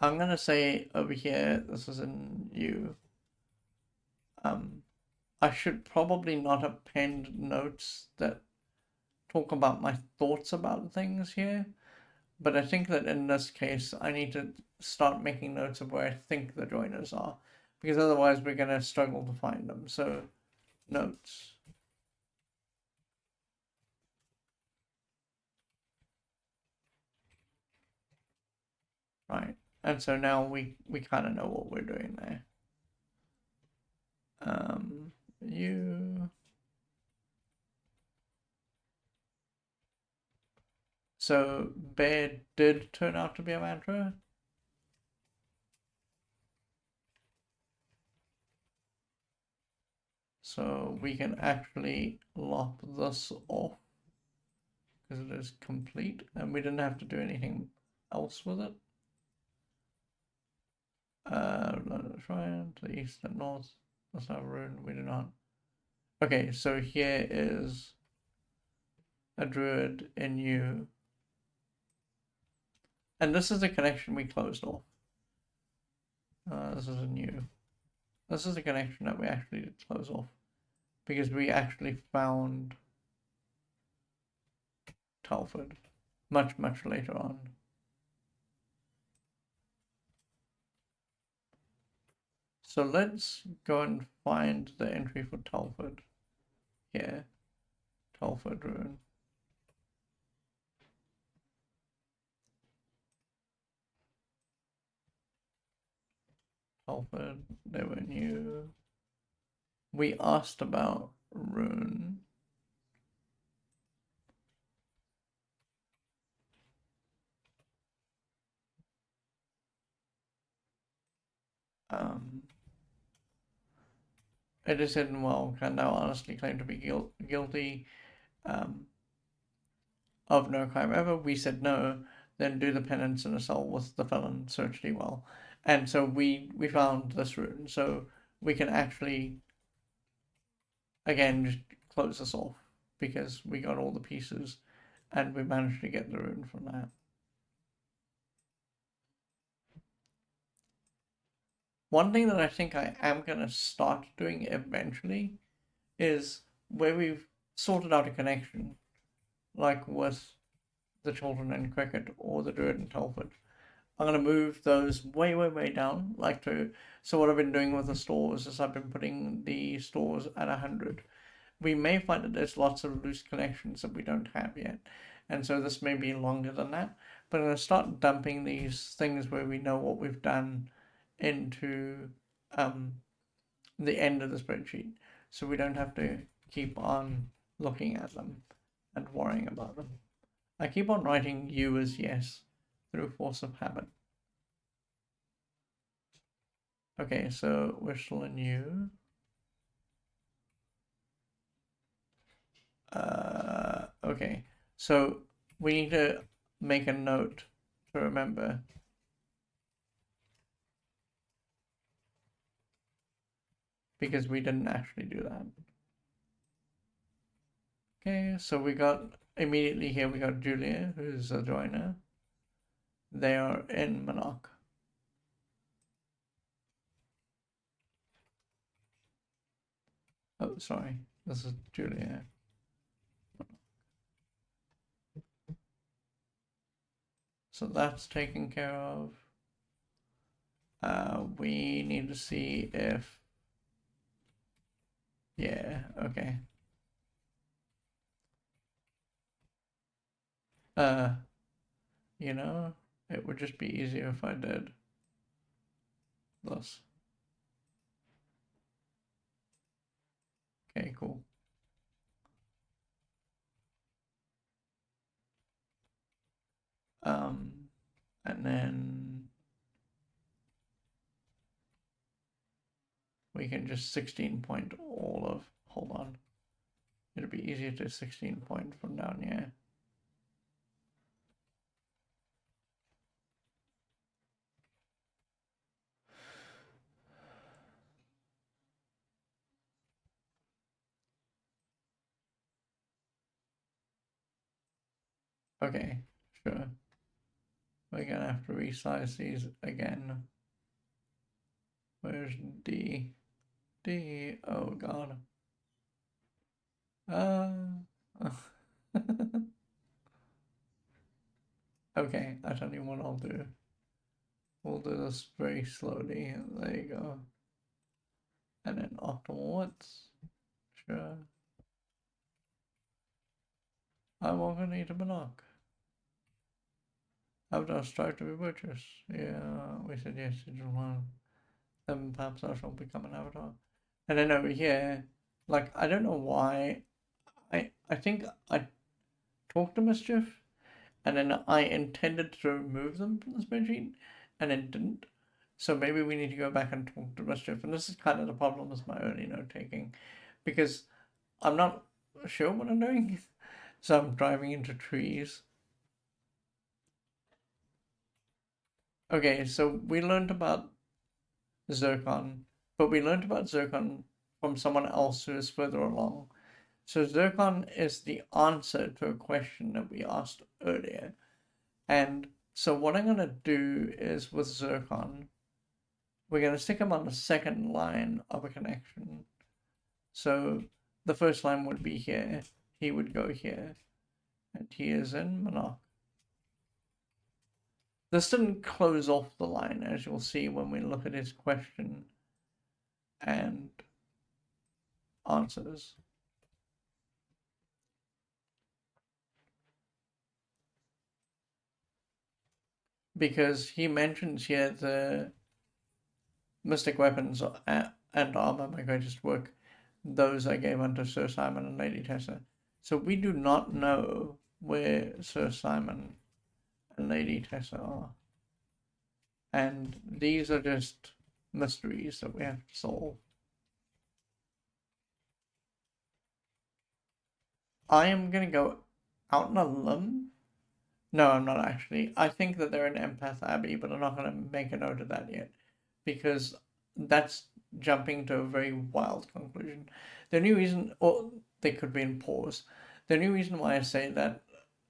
I'm going to say over here, this is in you. I should probably not have penned notes that talk about my thoughts about things here. But I think that in this case, I need to start making notes of where I think the joiners are. Because otherwise, we're going to struggle to find them. So, notes. Right. And so now we kind of know what we're doing there. You. So bear did turn out to be a mantra. So we can actually lop this off because it is complete and we didn't have to do anything else with it. Shrine to the east and north. That's our rune. We do not. Okay, so here is a druid in you. And this is the connection we closed off. This is a new. This is the connection that we actually did close off. Because we actually found Telford much, much later on. So let's go and find the entry for Telford. Here. Telford rune. Telford, they were new. We asked about rune. It is hidden well, can now honestly claim to be guilty of no crime ever. We said no, then do the penance and assault with the felon, search thee well. And so we found this rune, so we can actually, again, just close this off because we got all the pieces and we managed to get the rune from that. one thing that I think I am going to start doing eventually is where we've sorted out a connection, like with the children in cricket or the druid in Telford. I'm going to move those way, way, way down. So what I've been doing with the stores is I've been putting the stores at 100. We may find that there's lots of loose connections that we don't have yet. And so this may be longer than that. But I'm going to start dumping these things where we know what we've done into um, the end of the spreadsheet. So we don't have to keep on looking at them and worrying about them. I keep on writing you as yes through force of habit. Okay, so we're still in you. Okay, so we need to make a note to remember. Because we didn't actually do that. Okay, so we got immediately here we got Julia, who's a joiner. They are in Monarch. Oh, sorry, this is Julia. So that's taken care of. We need to see if, yeah, okay. You know, it would just be easier if I did this. Okay, cool. And then we can just 16 point all of, hold on. It'll be easier to 16 point from down here. Okay, sure. We're gonna have to resize these again. Where's D? D, oh god. Okay, I tell you what I'll do. We'll do this very slowly. There you go. And then optimal widths. Sure. I'm all gonna need a monoc. Avatar strive to be virtuous. Yeah, we said yes to July. Then perhaps I shall become an avatar. And then over here, like, I don't know why. I think I talked to Mischief, and then I intended to remove them from the spreadsheet, and then didn't. So maybe we need to go back and talk to Mischief. And this is kind of the problem with my early note taking, because I'm not sure what I'm doing. So I'm driving into trees. Okay, so we learned about Zircon, but we learned about Zircon from someone else who is further along. So Zircon is the answer to a question that we asked earlier. And so what I'm going to do is with Zircon, we're going to stick him on the second line of a connection. So the first line would be here. He would go here. And he is in Monarch. This didn't close off the line, as you'll see when we look at his question and answers. Because he mentions here the mystic weapons and armor, my greatest work, those I gave unto Sir Simon and Lady Tessa. So we do not know where Sir Simon and Lady Tessa are. And these are just mysteries that we have to solve. I am going to go out on a limb. No, I'm not actually. I think that they're an empath abbey, but I'm not going to make a note of that yet. Because that's jumping to a very wild conclusion. The only reason, or they could be in pause. The only reason why I say that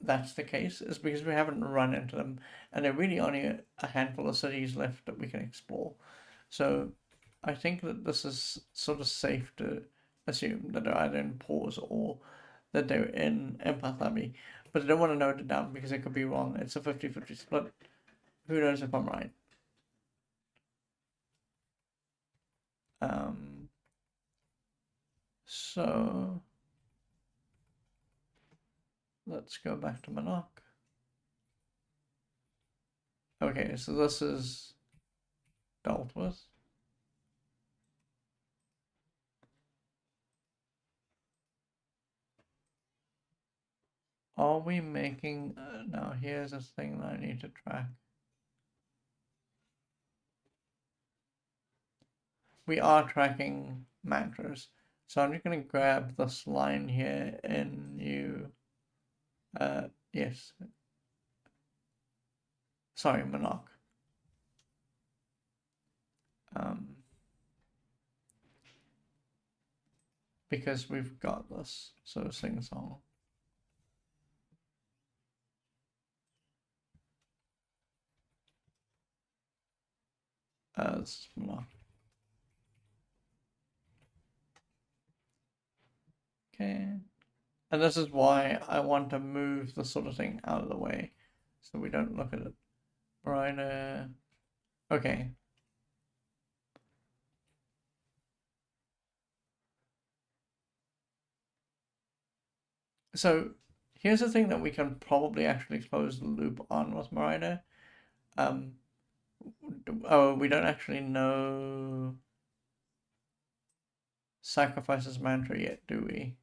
that's the case is because we haven't run into them, and there are really only a handful of cities left that we can explore. So I think that this is sort of safe to assume that they're either in pause or that they're in empath heavy. But I don't want to note it down because it could be wrong. It's a 50-50 split. Who knows if I'm right? So let's go back to Monoc. Okay, so this is dealt with. Are we making... now here's a thing that I need to track. We are tracking mantras. So I'm just going to grab this line here in new... yes. Sorry, Monoc. Because we've got this. So sing song. As Monoc. Okay. And this is why I want to move the sort of thing out of the way so we don't look at it. Right, okay. So here's the thing that we can probably actually close the loop on with Marina. Oh, we don't actually know Sacrifice's mantra yet, do we?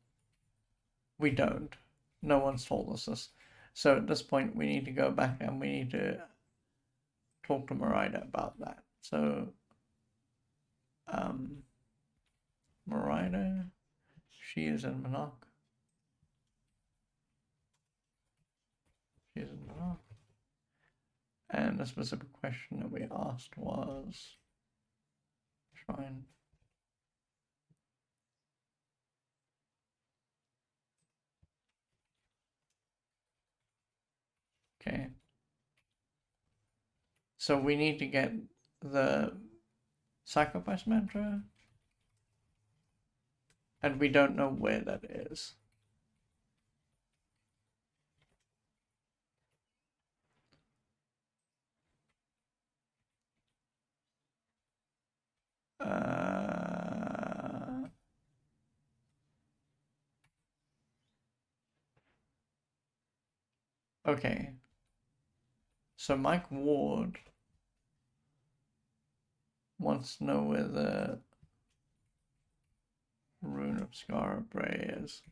We don't. No one's told us this. So at this point, we need to go back and we need to talk to Marina about that. So, Marina, she is in Monoc. She is in Monoc. And the specific question that we asked was shrine. Okay. So we need to get the sacrifice mantra, and we don't know where that is. Okay. So Mike Ward wants to know where the rune of Scar Bray is.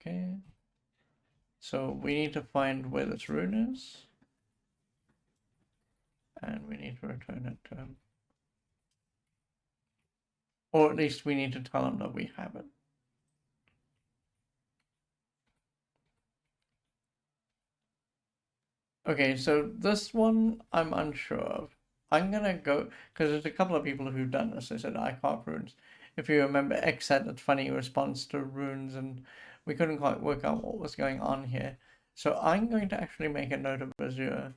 Okay. So we need to find where this rune is. And we need to return it to him. Or at least we need to tell him that we have it. Okay, so this one I'm unsure of. I'm gonna go, because there's a couple of people who've done this. They said I carve runes. If you remember, X had that funny response to runes, and we couldn't quite work out what was going on here. So I'm going to actually make a note of Azure.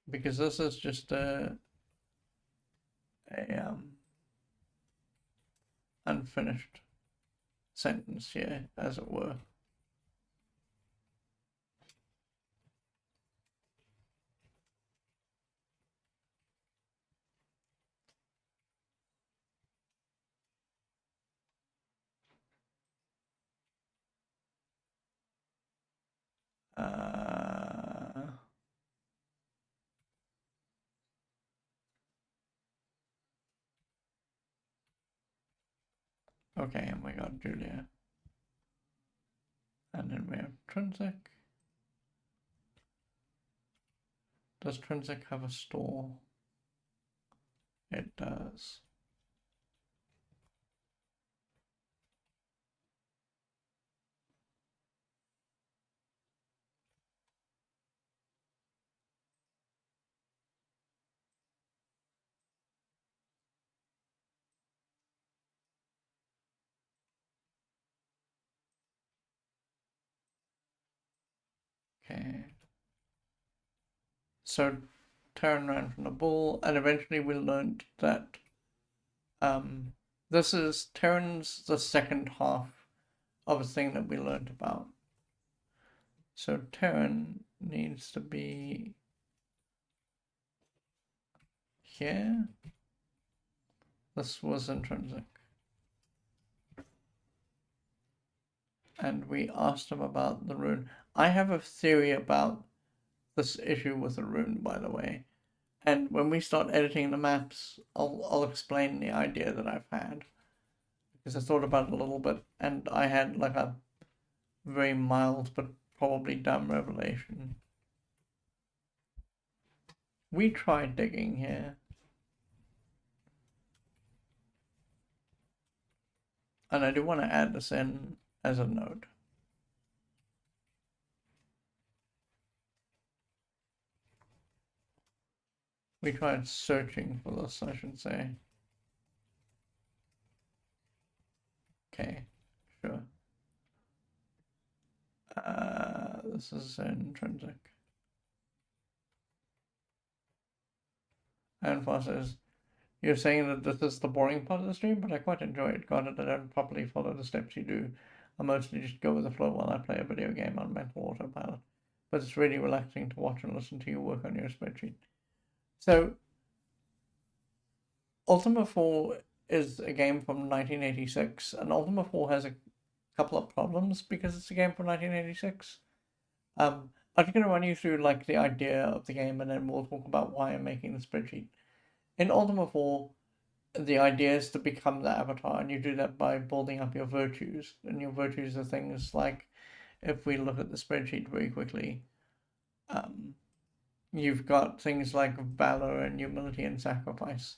Because this is just a unfinished sentence here, as it were. Okay, and we got Julia. And then we have Trinsic. Does Trinsic have a store? It does. Okay. So Terran ran from the bull, and eventually we learned that this is Terran's the second half of a thing that we learned about. So Terran needs to be here. This was intrinsic. And we asked him about the rune. I have a theory about this issue with the rune, by the way. And when we start editing the maps, I'll explain the idea that I've had. Because I thought about it a little bit, and I had like a very mild but probably dumb revelation. We tried digging here. And I do want to add this in as a note. We tried searching for this, I should say. Okay, sure. This is intrinsic. And Foss says, you're saying that this is the boring part of the stream, but I quite enjoy it. Granted, I don't properly follow the steps you do. I mostly just go with the flow while I play a video game on mental autopilot. But it's really relaxing to watch and listen to you work on your spreadsheet. So, Ultima 4 is a game from 1986, and Ultima 4 has a couple of problems because it's a game from 1986. I'm just going to run you through like the idea of the game, and then we'll talk about why I'm making the spreadsheet. In Ultima 4, the idea is to become the avatar, and you do that by building up your virtues. And your virtues are things like, if we look at the spreadsheet very quickly, you've got things like valor and humility and sacrifice.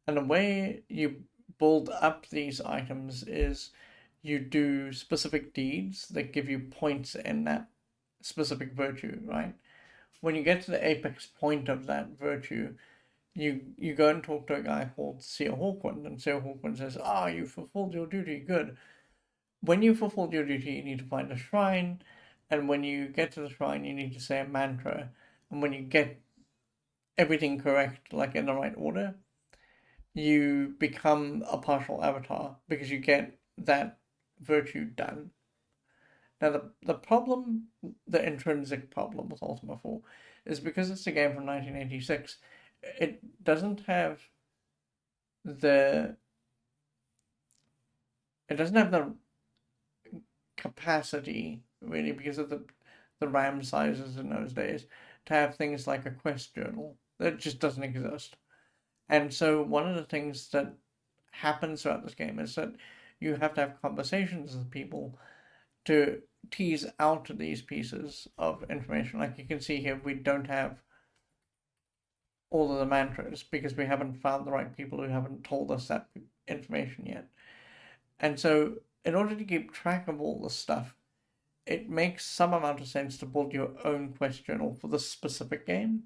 And the way you build up these items is you do specific deeds that give you points in that specific virtue, right? When you get to the apex point of that virtue, you go and talk to a guy called Sir Hawkwind, and Sir Hawkwind says, you fulfilled your duty, good. When you fulfilled your duty, you need to find a shrine, and when you get to the shrine, you need to say a mantra, and when you get everything correct, like in the right order, you become a partial avatar because you get that virtue done. Now, the problem, the intrinsic problem with Ultima 4 is because it's a game from 1986, it doesn't have the capacity really because of the RAM sizes in those days to have things like a quest journal. That just doesn't exist. And so one of the things that happens throughout this game is that you have to have conversations with people to tease out these pieces of information. Like you can see here, we don't have all of the mantras because we haven't found the right people who haven't told us that information yet. And so in order to keep track of all this stuff, it makes some amount of sense to build your own quest journal for this specific game.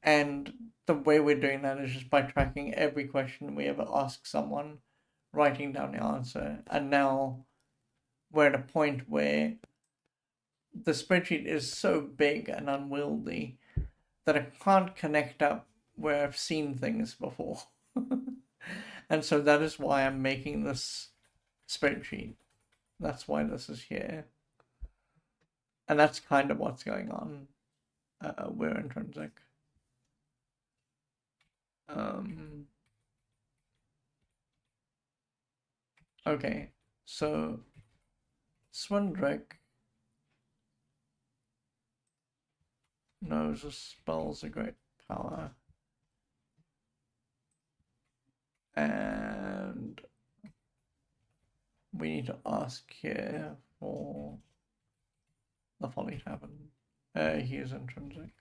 And the way we're doing that is just by tracking every question we ever ask someone, writing down the answer. And now we're at a point where the spreadsheet is so big and unwieldy that I can't connect up where I've seen things before. And so that is why I'm making this spreadsheet. That's why this is here. And that's kind of what's going on. We're intrinsic. Okay, so Swindrick knows the spell's a great power. And we need to ask here for the Folly Tavern. He is intrinsic.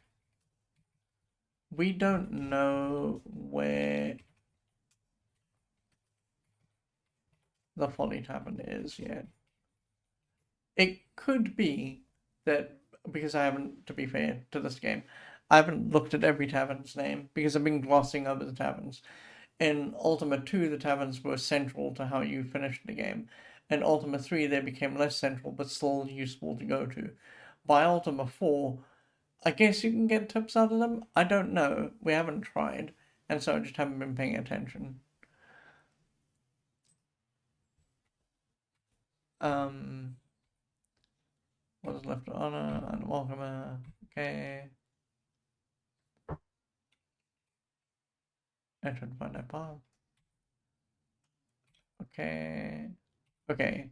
We don't know where the Folly Tavern is yet. It could be that, because I haven't, to be fair to this game, I haven't looked at every tavern's name because I've been glossing over the taverns. In Ultima 2, the taverns were central to how you finished the game. In Ultima 3, they became less central but still useful to go to. by Ultima 4, I guess you can get tips out of them. I don't know. We haven't tried, and so I just haven't been paying attention. What is left to honor? Unwelcome. Okay. I tried to find that path. Okay. Okay.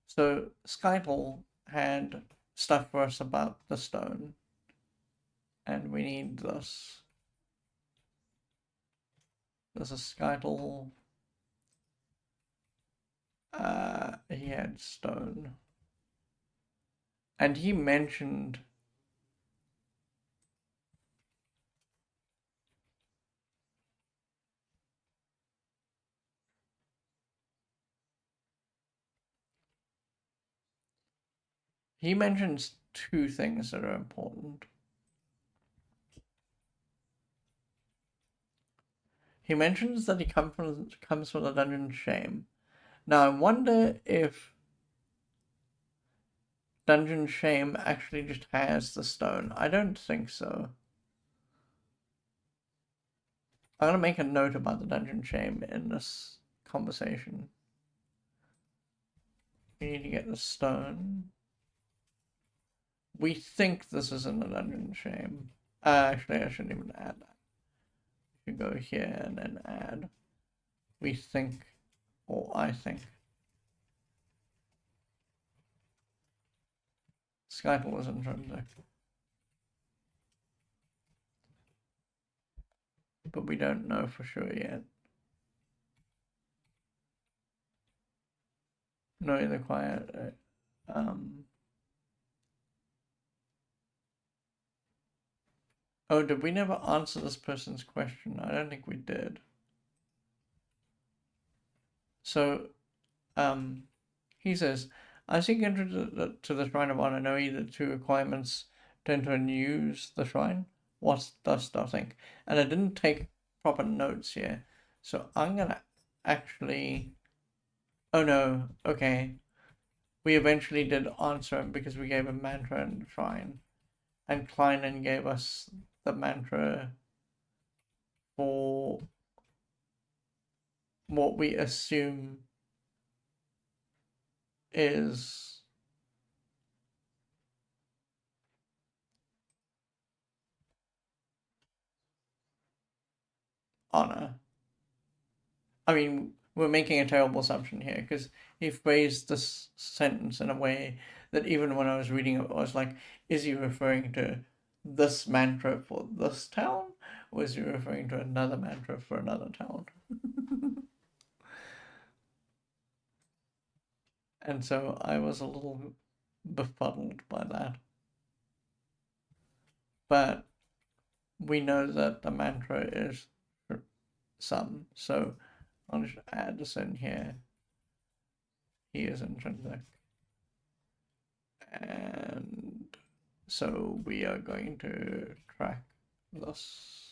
So Skytle had stuff for us about the stone, and we need this. This is Skytle. He had stone, and he mentioned he mentions two things that are important. He mentions that he comes from the Dungeon Shame. Now I wonder if Dungeon Shame actually just has the stone. I don't think so. I'm gonna make a note about the Dungeon Shame in this conversation. We need to get the stone. We think this is in the Dungeon Shame. Actually, I shouldn't even add that. We should go here and then add. We think, or I think. Skytle is intrinsic. But we don't know for sure yet. No, the quiet. Oh, did we never answer this person's question? I don't think we did. So, he says, I seek entry to the Shrine of Honor, know either two requirements to enter and use the shrine. What dost thou think? And I didn't take proper notes here. So I'm gonna actually. Oh no, okay. We eventually did answer him because we gave him mantra and shrine. And Kleinen gave us the mantra for what we assume is honor. I mean, we're making a terrible assumption here because he phrased this sentence in a way that even when I was reading it, I was like, is he referring to this mantra for this town? Or is he referring to another mantra for another town? And so I was a little befuddled by that. But we know that the mantra is some, so I'll just add this in here. He is intrinsic. And so we are going to track this.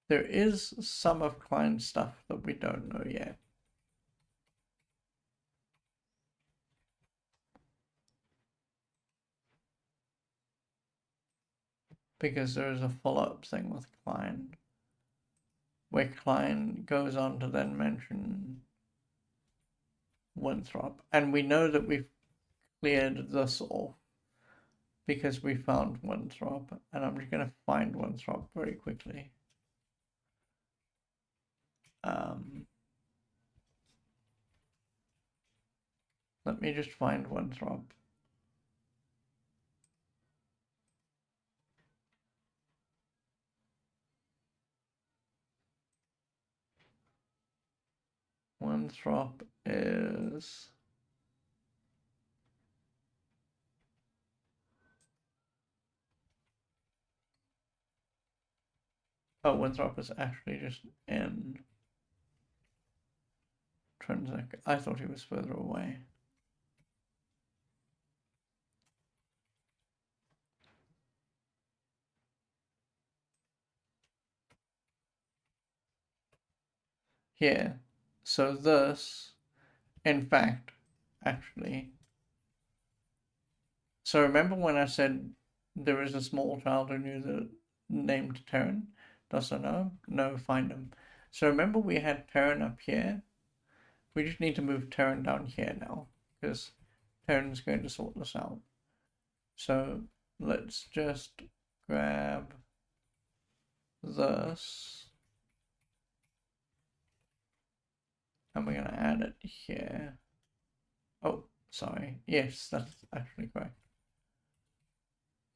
There is some of client stuff that we don't know yet. Because there is a follow-up thing with client where client goes on to then mention Winthrop. And we know that we've cleared this off because we found Winthrop. And I'm just going to find Winthrop very quickly. Let me just find Winthrop. Winthrop is... Oh, Winthrop is actually just in Trinsic. I thought he was further away. here. So this, in fact, actually. So remember when I said there is a small child who knew the named Terran? Does I know? No, find him. So remember we had Terran up here? We just need to move Terran down here now, because Terran's going to sort this out. So let's just grab this, and we're going to add it here. Oh, sorry. Yes, that's actually correct.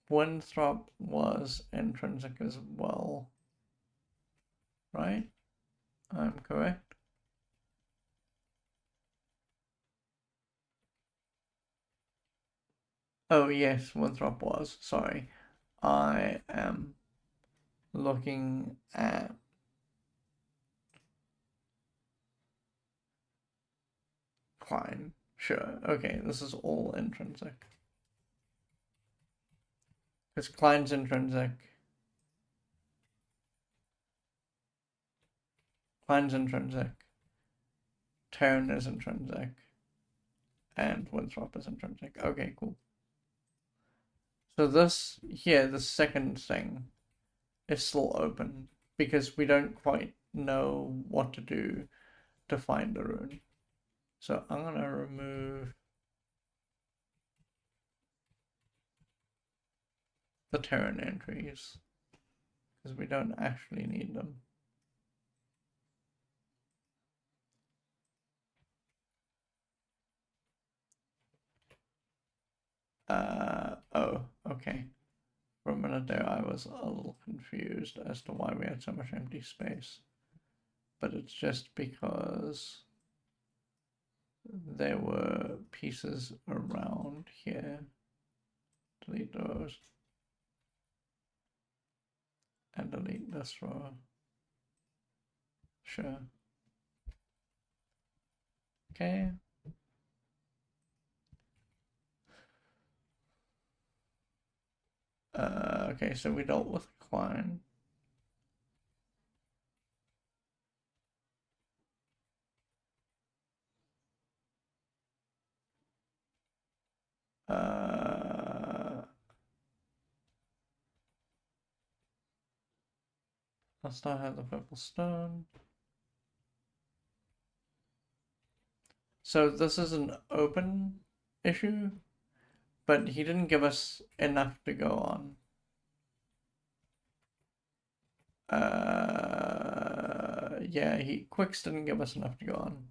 Winthrop was intrinsic as well, right? I'm correct. Oh, yes, Winthrop was. Sorry. I am looking at Klein. Sure. Okay, this is all intrinsic. Because Klein's intrinsic. Klein's intrinsic. Tone is intrinsic. And Winthrop is intrinsic. Okay, cool. So this here, the second thing, is still open because we don't quite know what to do to find the rune. So I'm gonna remove the Terran entries because we don't actually need them. Oh, okay. For a minute there, I was a little confused as to why we had so much empty space. But it's just because there were pieces around here. Delete those. And delete this row. Sure. Okay. Okay, so we dealt with Klein. I'll still have the purple stone. So this is an open issue, but he didn't give us enough to go on. Yeah, Quicks didn't give us enough to go on.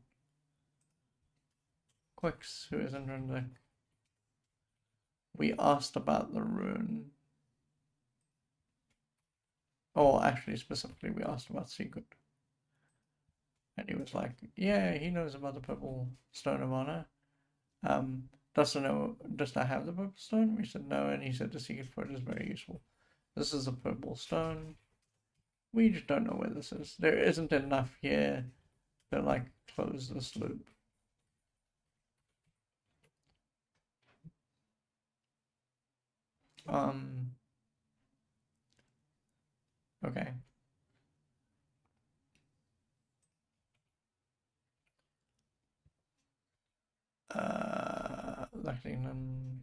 Quicks, who is intrinsic. We asked about the rune. Oh, actually, specifically, we asked about secret. And he was like, yeah, he knows about the purple stone of honor. Does I have the purple stone? We said no, and he said the secret for it is very useful. This is a purple stone. We just don't know where this is. There isn't enough here to like close this loop. Okay. Lexington.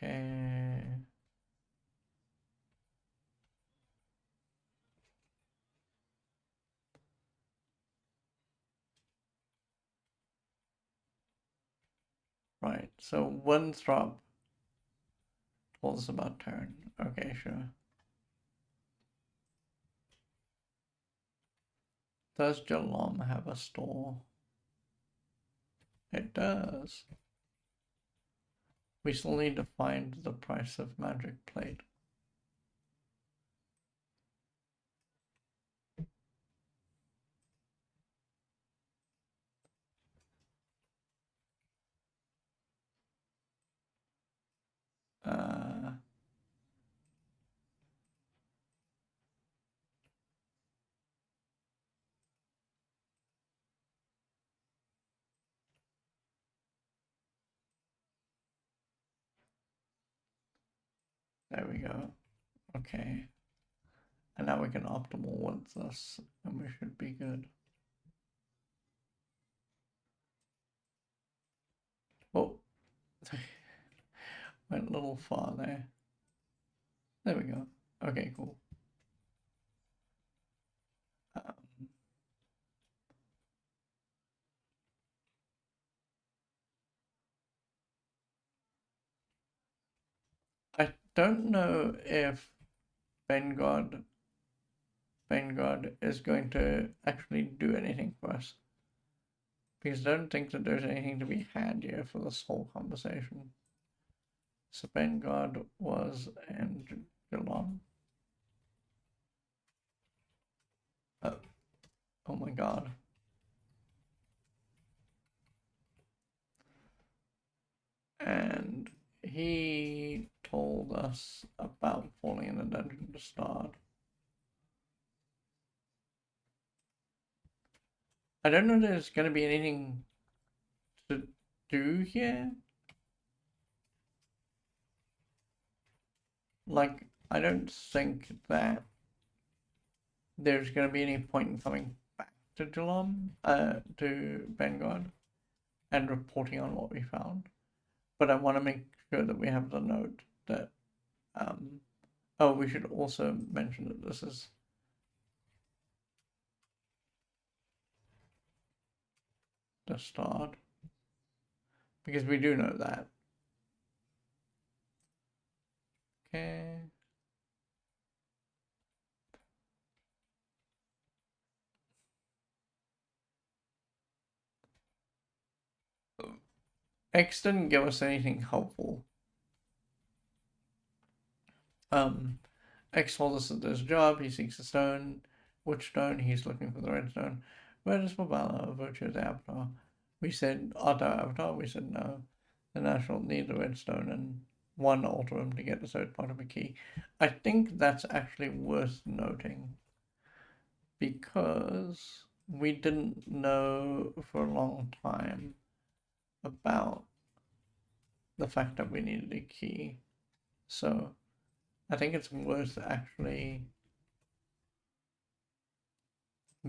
Okay. Right, so Winthrop told us about turn. Okay, sure. Does Jalom have a store? It does. We still need to find the price of magic plate. There we go. Okay. And now we can optimal width this, and we should be good. Oh, went a little far there. There we go. Okay, cool. I don't know if Vanguard is going to actually do anything for us. Because I don't think that there's anything to be had here for this whole conversation. So Vanguard was in Geelong. Oh my god. And he told us about falling in the dungeon to start. I don't know if there's going to be anything to do here. Like, I don't think that there's going to be any point in coming back to Geelong, to Vanguard, and reporting on what we found. But I want to make sure that we have the note that, oh, we should also mention that this is the start, because we do know that. Okay. X didn't give us anything helpful. X told us that there's a job, he seeks a stone. Which stone? He's looking for the red stone. Where does Babala virtue the avatar? We said Otto avatar, we said no. The national need the red stone and one altar room to get the third part of a key. I think that's actually worth noting because we didn't know for a long time about the fact that we needed a key. So I think it's worth actually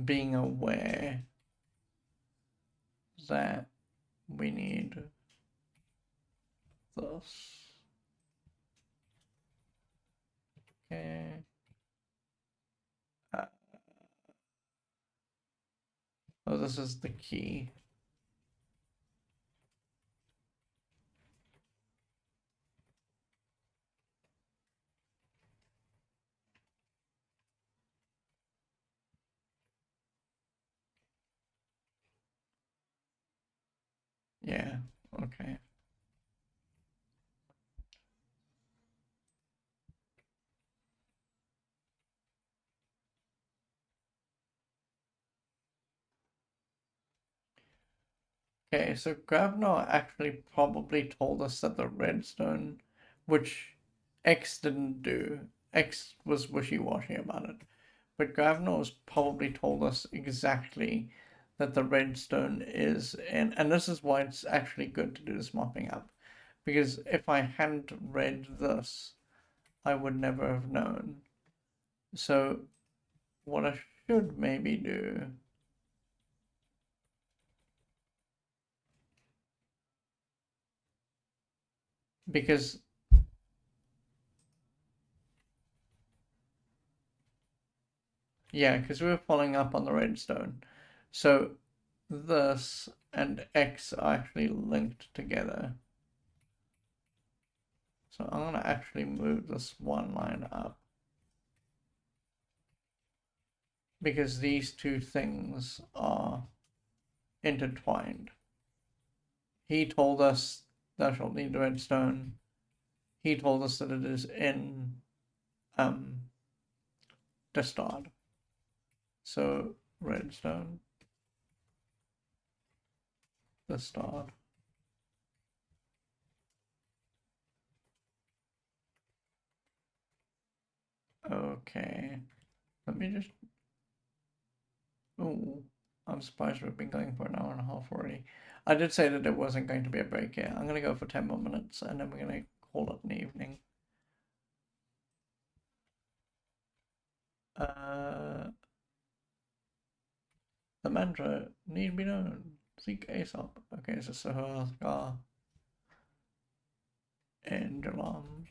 being aware that we need this. Okay. Oh, this is the key. Yeah, okay. Okay, so Gravnar actually probably told us that the redstone, which X didn't do, X was wishy-washy about it, but Gravnar has probably told us exactly that the redstone is in, and this is why it's actually good to do this mopping up, because if I hadn't read this, I would never have known. So what I should maybe do, because yeah, because we were following up on the redstone, so this and X are actually linked together. So I'm gonna actually move this one line up because these two things are intertwined. He told us thou shalt need the redstone. He told us that it is in the start. So redstone, the start. Okay. Let me just. Oh, I'm surprised we've been going for an hour and a half already. I did say that it wasn't going to be a break here. I'm going to go for 10 more minutes and then we're going to call it an evening. The mantra need be known. Seek Aesop. Okay, so Sahasgar and Jalam.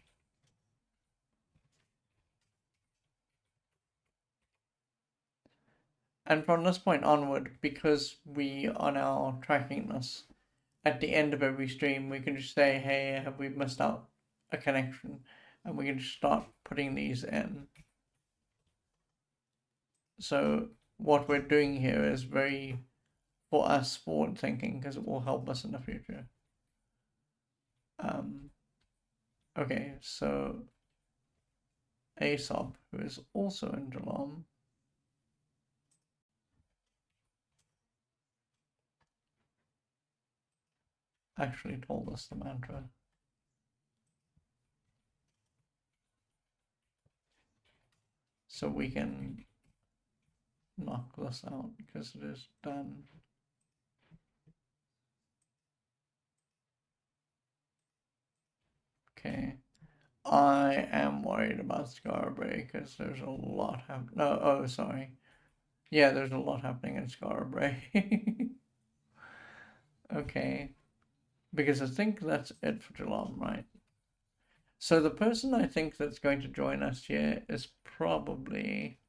And from this point onward, because we are now tracking this, at the end of every stream, we can just say, hey, have we missed out a connection? And we can just start putting these in. So what we're doing here is very, for us, forward thinking, because it will help us in the future. Okay, so Aesop, who is also in Jalam, actually told us the mantra. So we can knock this out because it is done. Okay. I am worried about Scarborough because there's a lot happening. No, oh, sorry. Yeah, there's a lot happening in Scarborough. Okay. Because I think that's it for Geelong, right? So the person I think that's going to join us here is probably.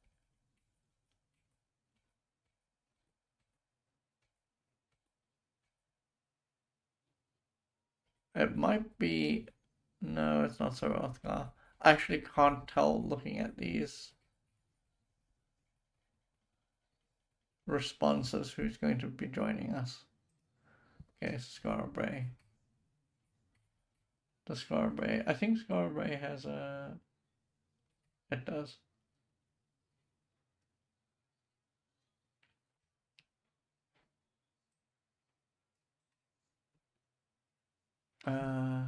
It might be. No, it's not Sorothgar. I actually can't tell looking at these responses who's going to be joining us. Okay, Scarborough. The Scarborough. I think Scarborough has a. It does. Uh.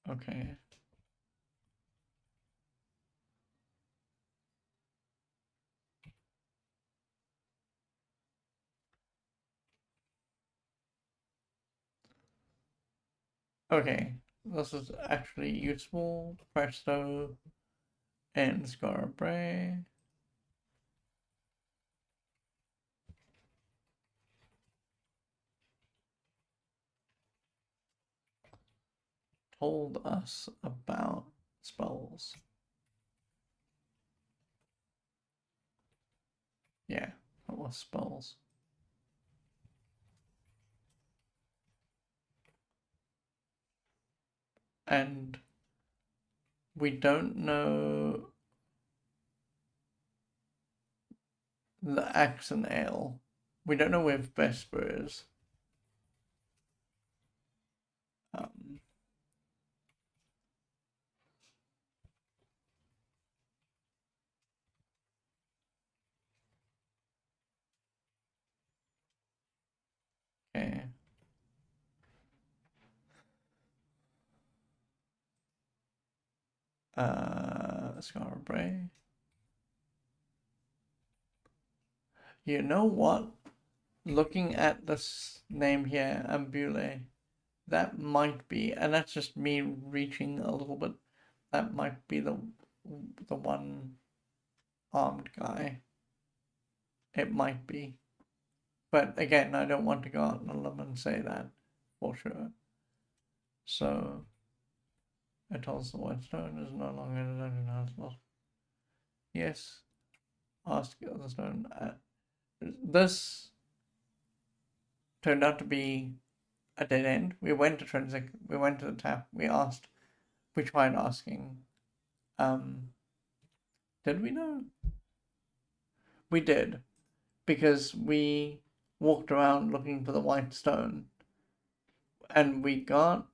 Okay. Okay. This is actually useful. Presto and Scarborough. Told us about spells. Yeah, that was spells. And we don't know the axe and ale. We don't know where Vesper is. Um, okay. Scarborough. You know what? Looking at this name here, Ambule, that might be, and that's just me reaching a little bit. That might be the one armed guy. It might be. But again, I don't want to go out on a limb and say that for sure. So it tells the white stone is no longer in the dungeon house lost. Yes. Ask the other stone. This turned out to be a dead end. We went to Trinsic, we went to the tap, we tried asking. Did we know? We did. Because we walked around looking for the white stone. And we got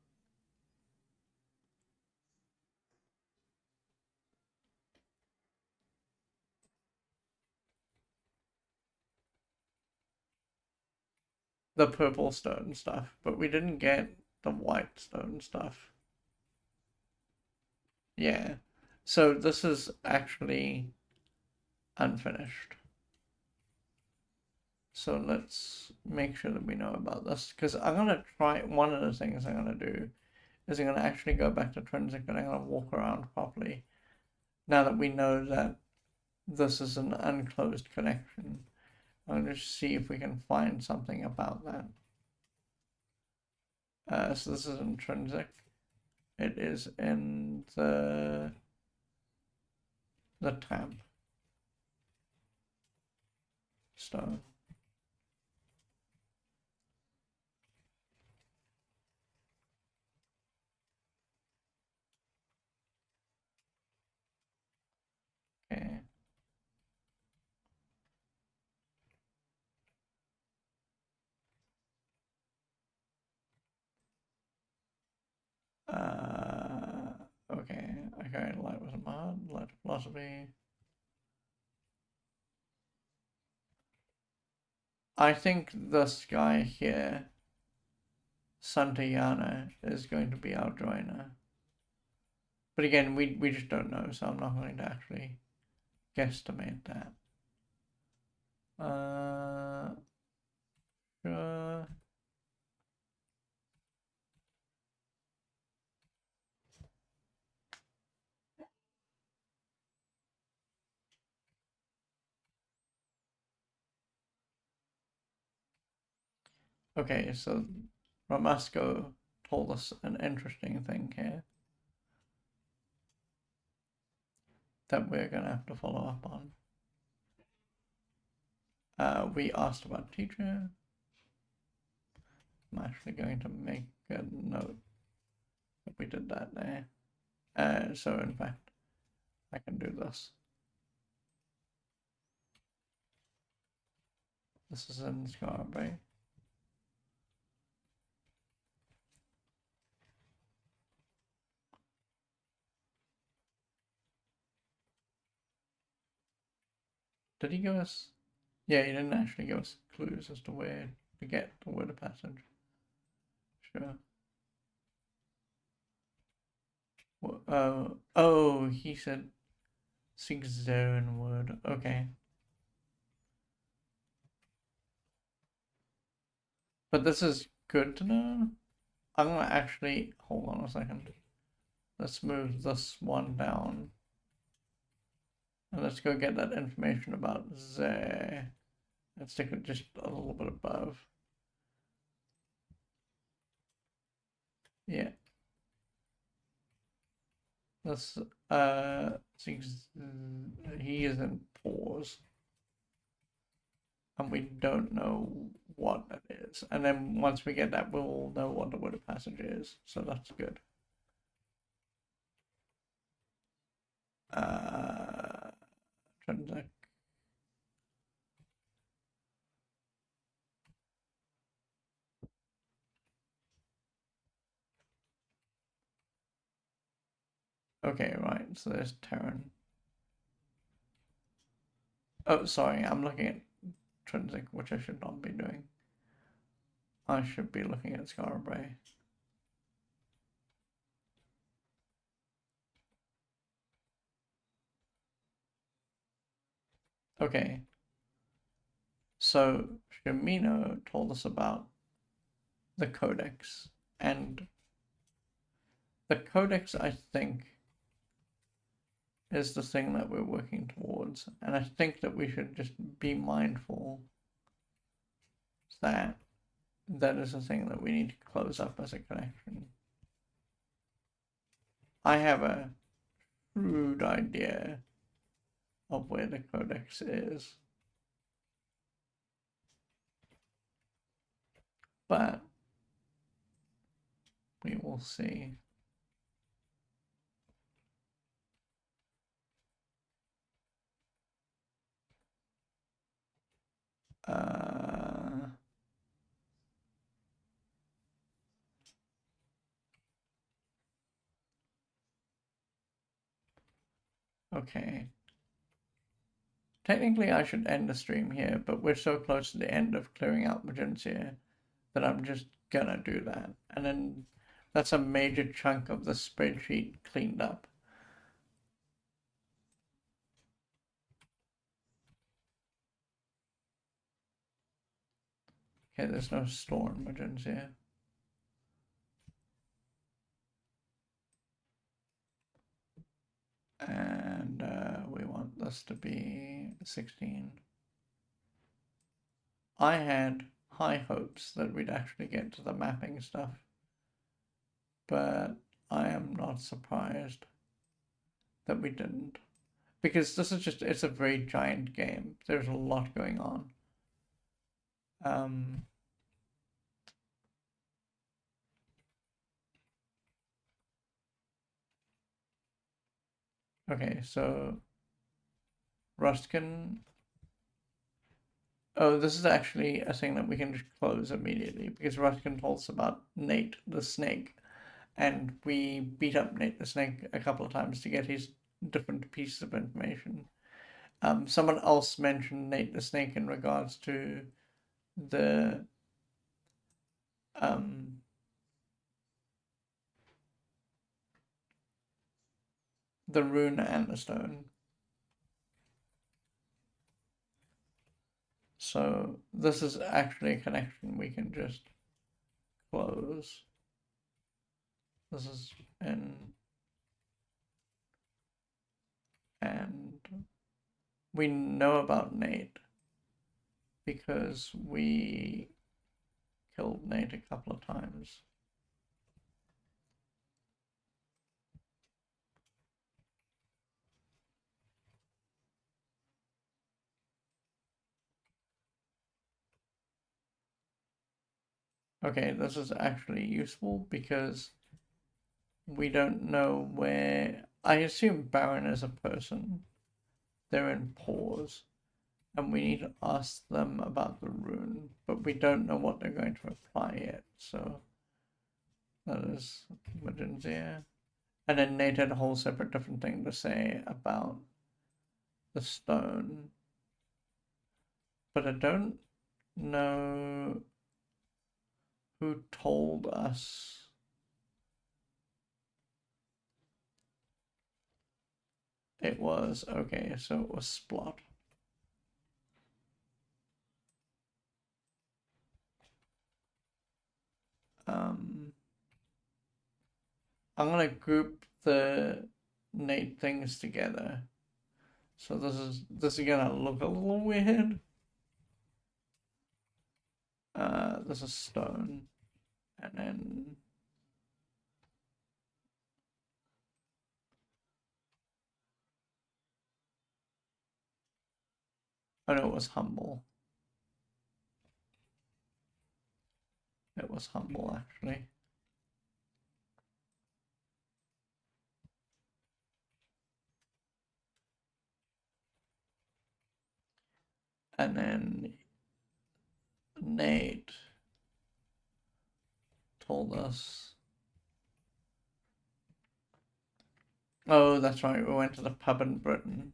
the purple stone stuff, but we didn't get the white stone stuff. Yeah. So this is actually unfinished. So let's make sure that we know about this, because I'm gonna try. One of the things I'm gonna do is I'm gonna actually go back to Trinsic and I'm gonna walk around properly. Now that we know that this is an unclosed connection, I'm gonna see if we can find something about that. So this is intrinsic. It is in the tab stone. Okay. Okay. Okay. Light was mud. Light philosophy. I think this guy here, Santayana, is going to be our joiner. But again, we just don't know, so I'm not going to actually guesstimate that. Sure. Okay, so Ramasco told us an interesting thing here that we're going to have to follow up on. We asked about teacher. I'm actually going to make a note that we did that there. So in fact, I can do this. This is in Scarborough. Did he give us? Yeah, he didn't actually give us clues as to where to get the word of passage. Sure. Oh, he said 6-0 word. Okay. But this is good to know. I'm gonna actually hold on a second. Let's move this one down. And let's go get that information about Z. Let's stick it just a little bit above. Yeah. Let's he is in pause. And we don't know what it is. And then once we get that, we'll know what the word of passage is. So that's good. Transact. Okay, right. So there's Terran. Oh, sorry. I'm looking at Trinsic, which I should not be doing. I should be looking at Scarborough. Okay. So Shimino told us about the codex, and the codex, I think, is the thing that we're working towards, and I think that we should just be mindful that that is a thing that we need to close up as a connection. I have a crude idea of where the codex is, but we will see. Okay. Technically, I should end the stream here, but we're so close to the end of clearing out Magencia that I'm just gonna do that. And then that's a major chunk of the spreadsheet cleaned up. Okay, there's no store margins here. And we want this to be 16. I had high hopes that we'd actually get to the mapping stuff, but I am not surprised that we didn't. Because this is just, it's a very giant game. There's a lot going on. Okay, so Ruskin. Oh, this is actually a thing that we can just close immediately because Ruskin told us about Nate the Snake, and we beat up Nate the Snake a couple of times to get his different pieces of information. Someone else mentioned Nate the Snake in regards to the the rune and the stone. So this is actually a connection we can just close. This is in, and we know about Nate because we killed Nate a couple of times. Okay, this is actually useful because we don't know where. I assume Baron is a person. They're in pause, and we need to ask them about the rune, but we don't know what they're going to reply yet, so that is Magensia. And then Nate had a whole separate different thing to say about the stone, but I don't know who told us. It was okay, so it was Splot. I'm gonna group the Nate things together. So this is gonna look a little weird. This is stone, and then oh no, it was humble. It was humble actually. And then Nate told us. Oh, that's right. We went to the pub in Britain.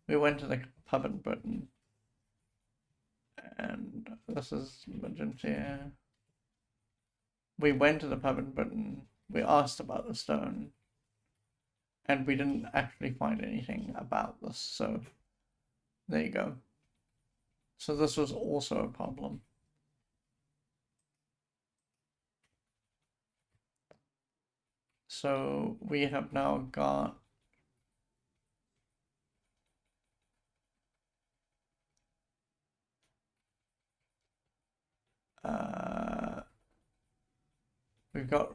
We went to the pub in Britain, and this is Magentia. We went to the pub in Britain. We asked about the stone, and we didn't actually find anything about this. So there you go. So this was also a problem. So we have now got we've got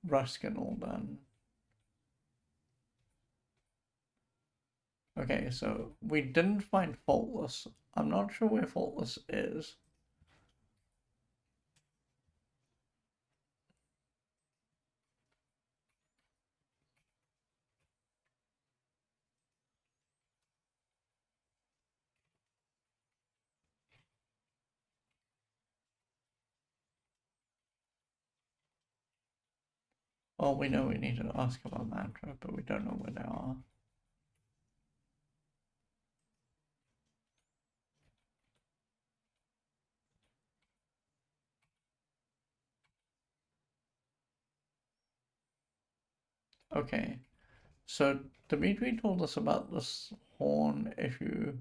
Ruskin all done. Okay, so we didn't find Faultless. I'm not sure where Faultless is. Well, we know we need to ask about Mantra, but we don't know where they are. Okay, So Dimitri told us about this horn issue,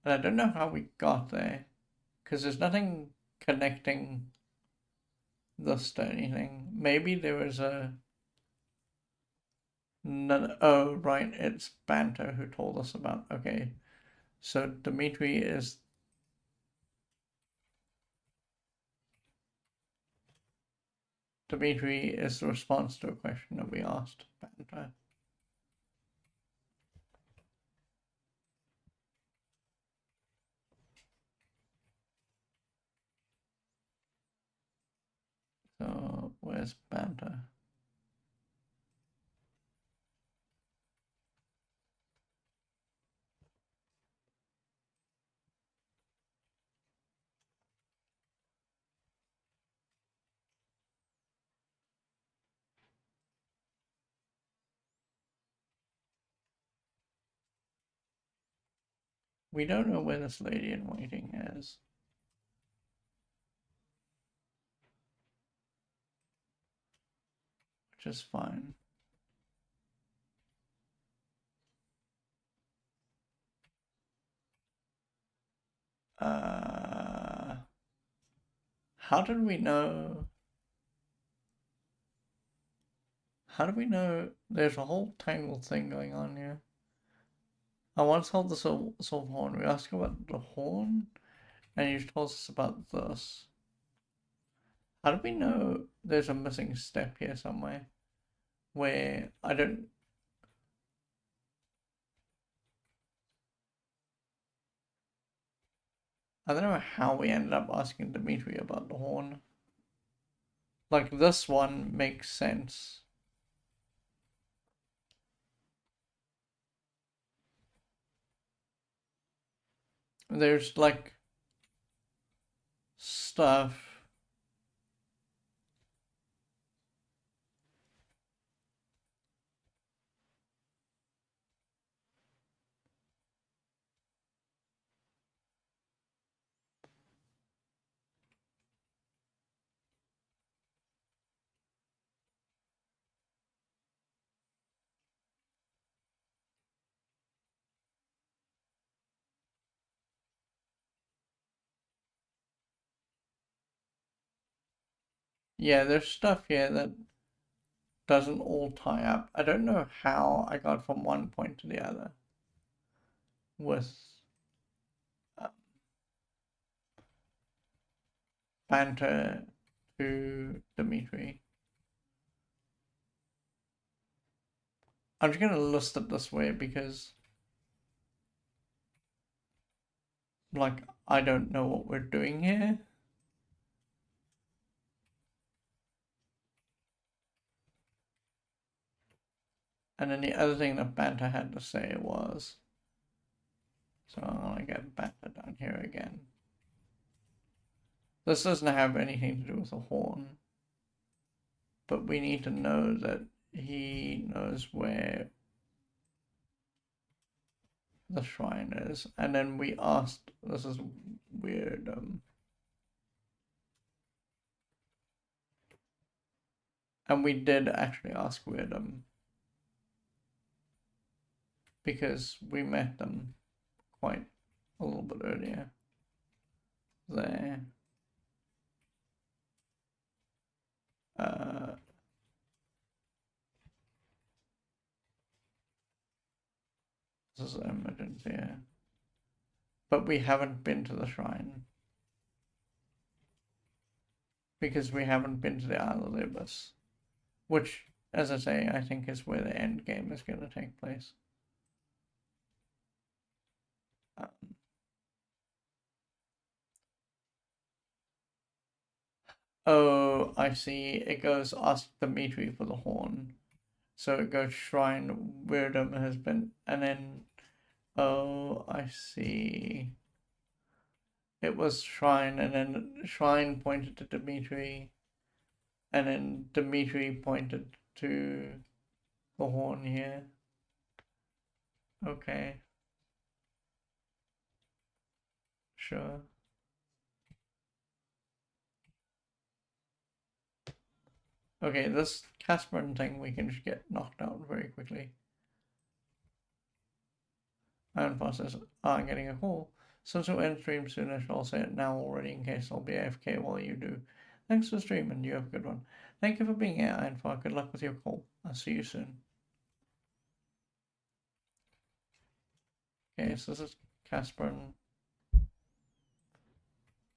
and I don't know how we got there, because there's nothing connecting this to anything. Maybe there was a... No, oh, right, it's Banter who told us about... Okay, so Dimitri is the response to a question that we asked Banter. So where's Banter? We don't know where this lady in waiting is. Which is fine. How did we know? How do we know there's a whole tangled thing going on here? I once held the silver horn. We asked about the horn, and you told us about this. How do we know there's a missing step here somewhere? Where I don't know how we ended up asking Dimitri about the horn. Like, this one makes sense. There's like stuff. Yeah, there's stuff here that doesn't all tie up. I don't know how I got from one point to the other with uh, Banter to Dimitri. I'm just gonna list it this way because, like, I don't know what we're doing here. And then the other thing that Banter had to say was, so I'm gonna get Banter down here again. This doesn't have anything to do with the horn, but we need to know that he knows where the shrine is. And then we asked, this is weird, and we did actually ask Weirdum because we met them quite a little bit earlier there. This is emergency here. But we haven't been to the shrine because we haven't been to the Isle of Libus, which, as I say, I think is where the end game is going to take place. Oh, I see. It goes ask Dimitri for the horn. So it goes shrine, Weirdum has been, and then, oh, I see. It was shrine, and then shrine pointed to Dimitri, and then Dimitri pointed to the horn here. Okay. Sure. Okay, this Casper thing we can just get knocked out very quickly. Iron says, I'm getting a call. Since we'll end stream soon, I shall say it now already in case I'll be AFK while you do. Thanks for streaming. You have a good one. Thank you for being here, Ironfire. Good luck with your call. I'll see you soon. Okay, so this is Casper,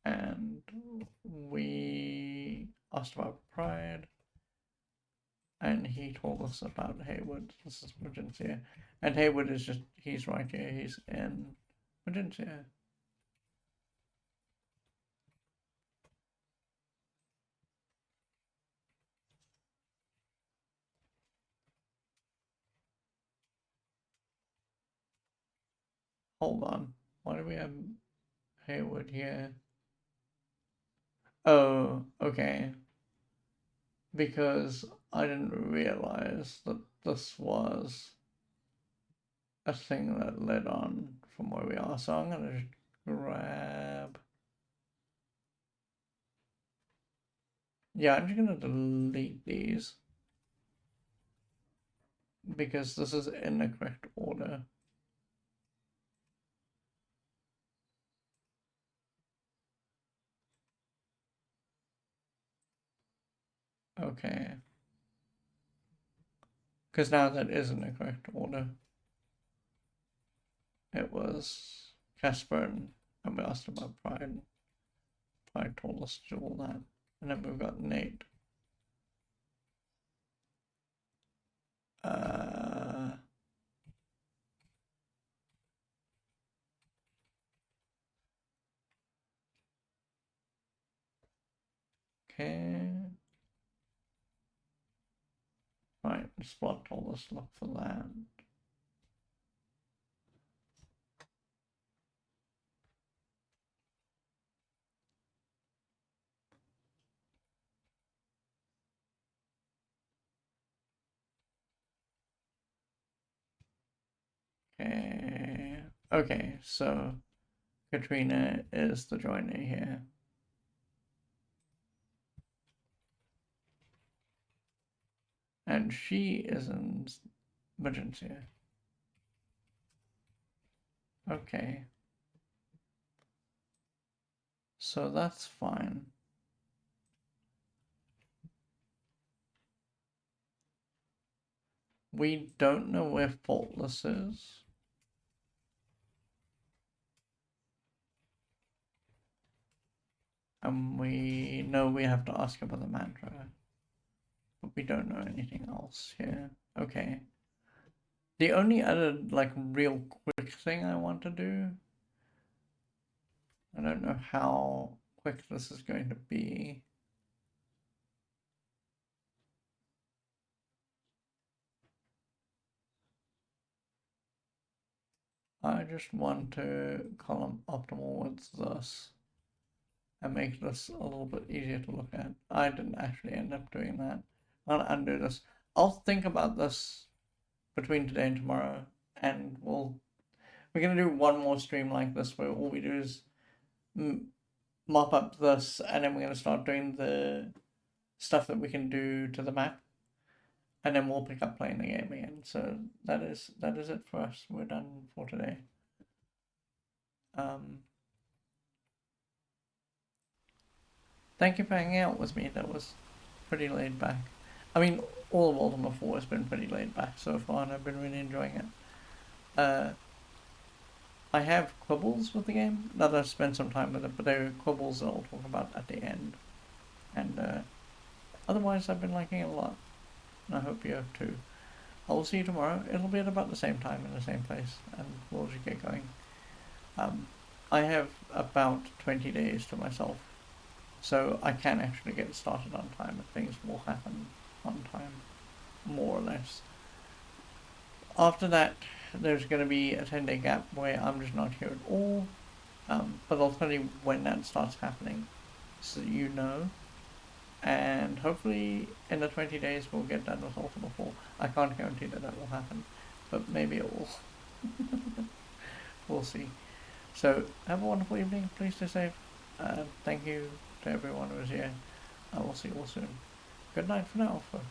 and we asked about Pride, and he told us about Haywood. This is Magentia, and Haywood is just, he's right here, he's in Magentia. Hold on, why do we have Haywood here? Oh, okay. Because I didn't realize that this was a thing that led on from where we are. So I'm going to just grab... Yeah, I'm just going to delete these. Because this is in the correct order. Okay. Because now that is in the correct order. It was Casper and we asked about Pride. Pride told us to do all that. And then we've got Nate. Okay. Right, Spot told us to look for that. Okay. Okay, so Katrina is the joiner here. And she is in Magentia. Okay. So that's fine. We don't know where Faultless is. And we know we have to ask about the mantra. But we don't know anything else here. Okay. The only other, like, real quick thing I want to do, I don't know how quick this is going to be. I just want to column optimal with this and make this a little bit easier to look at. I didn't actually end up doing that. I'll undo this. I'll think about this between today and tomorrow, and we're gonna do one more stream like this where all we do is mop up this, and then we're gonna start doing the stuff that we can do to the map, and then we'll pick up playing the game again. So that is it for us. We're done for today. Thank you for hanging out with me. That was pretty laid back. I mean, all of Ultima 4 has been pretty laid back so far, and I've been really enjoying it. I have quibbles with the game, now that I've spent some time with it, but they're quibbles that I'll talk about at the end. And otherwise, I've been liking it a lot, and I hope you have too. I will see you tomorrow. It'll be at about the same time in the same place, and we'll just get going. I have about 20 days to myself, so I can actually get started on time, and things will happen on time, more or less. After that, there's going to be a 10-day gap where I'm just not here at all, but I'll tell you when that starts happening, so you know. And hopefully in the 20 days we'll get done with Ultima 4. I can't guarantee that will happen, but maybe it will. We'll see. So have a wonderful evening. Please stay safe. Thank you to everyone who was here. I will see you all soon. Good night for now, folks.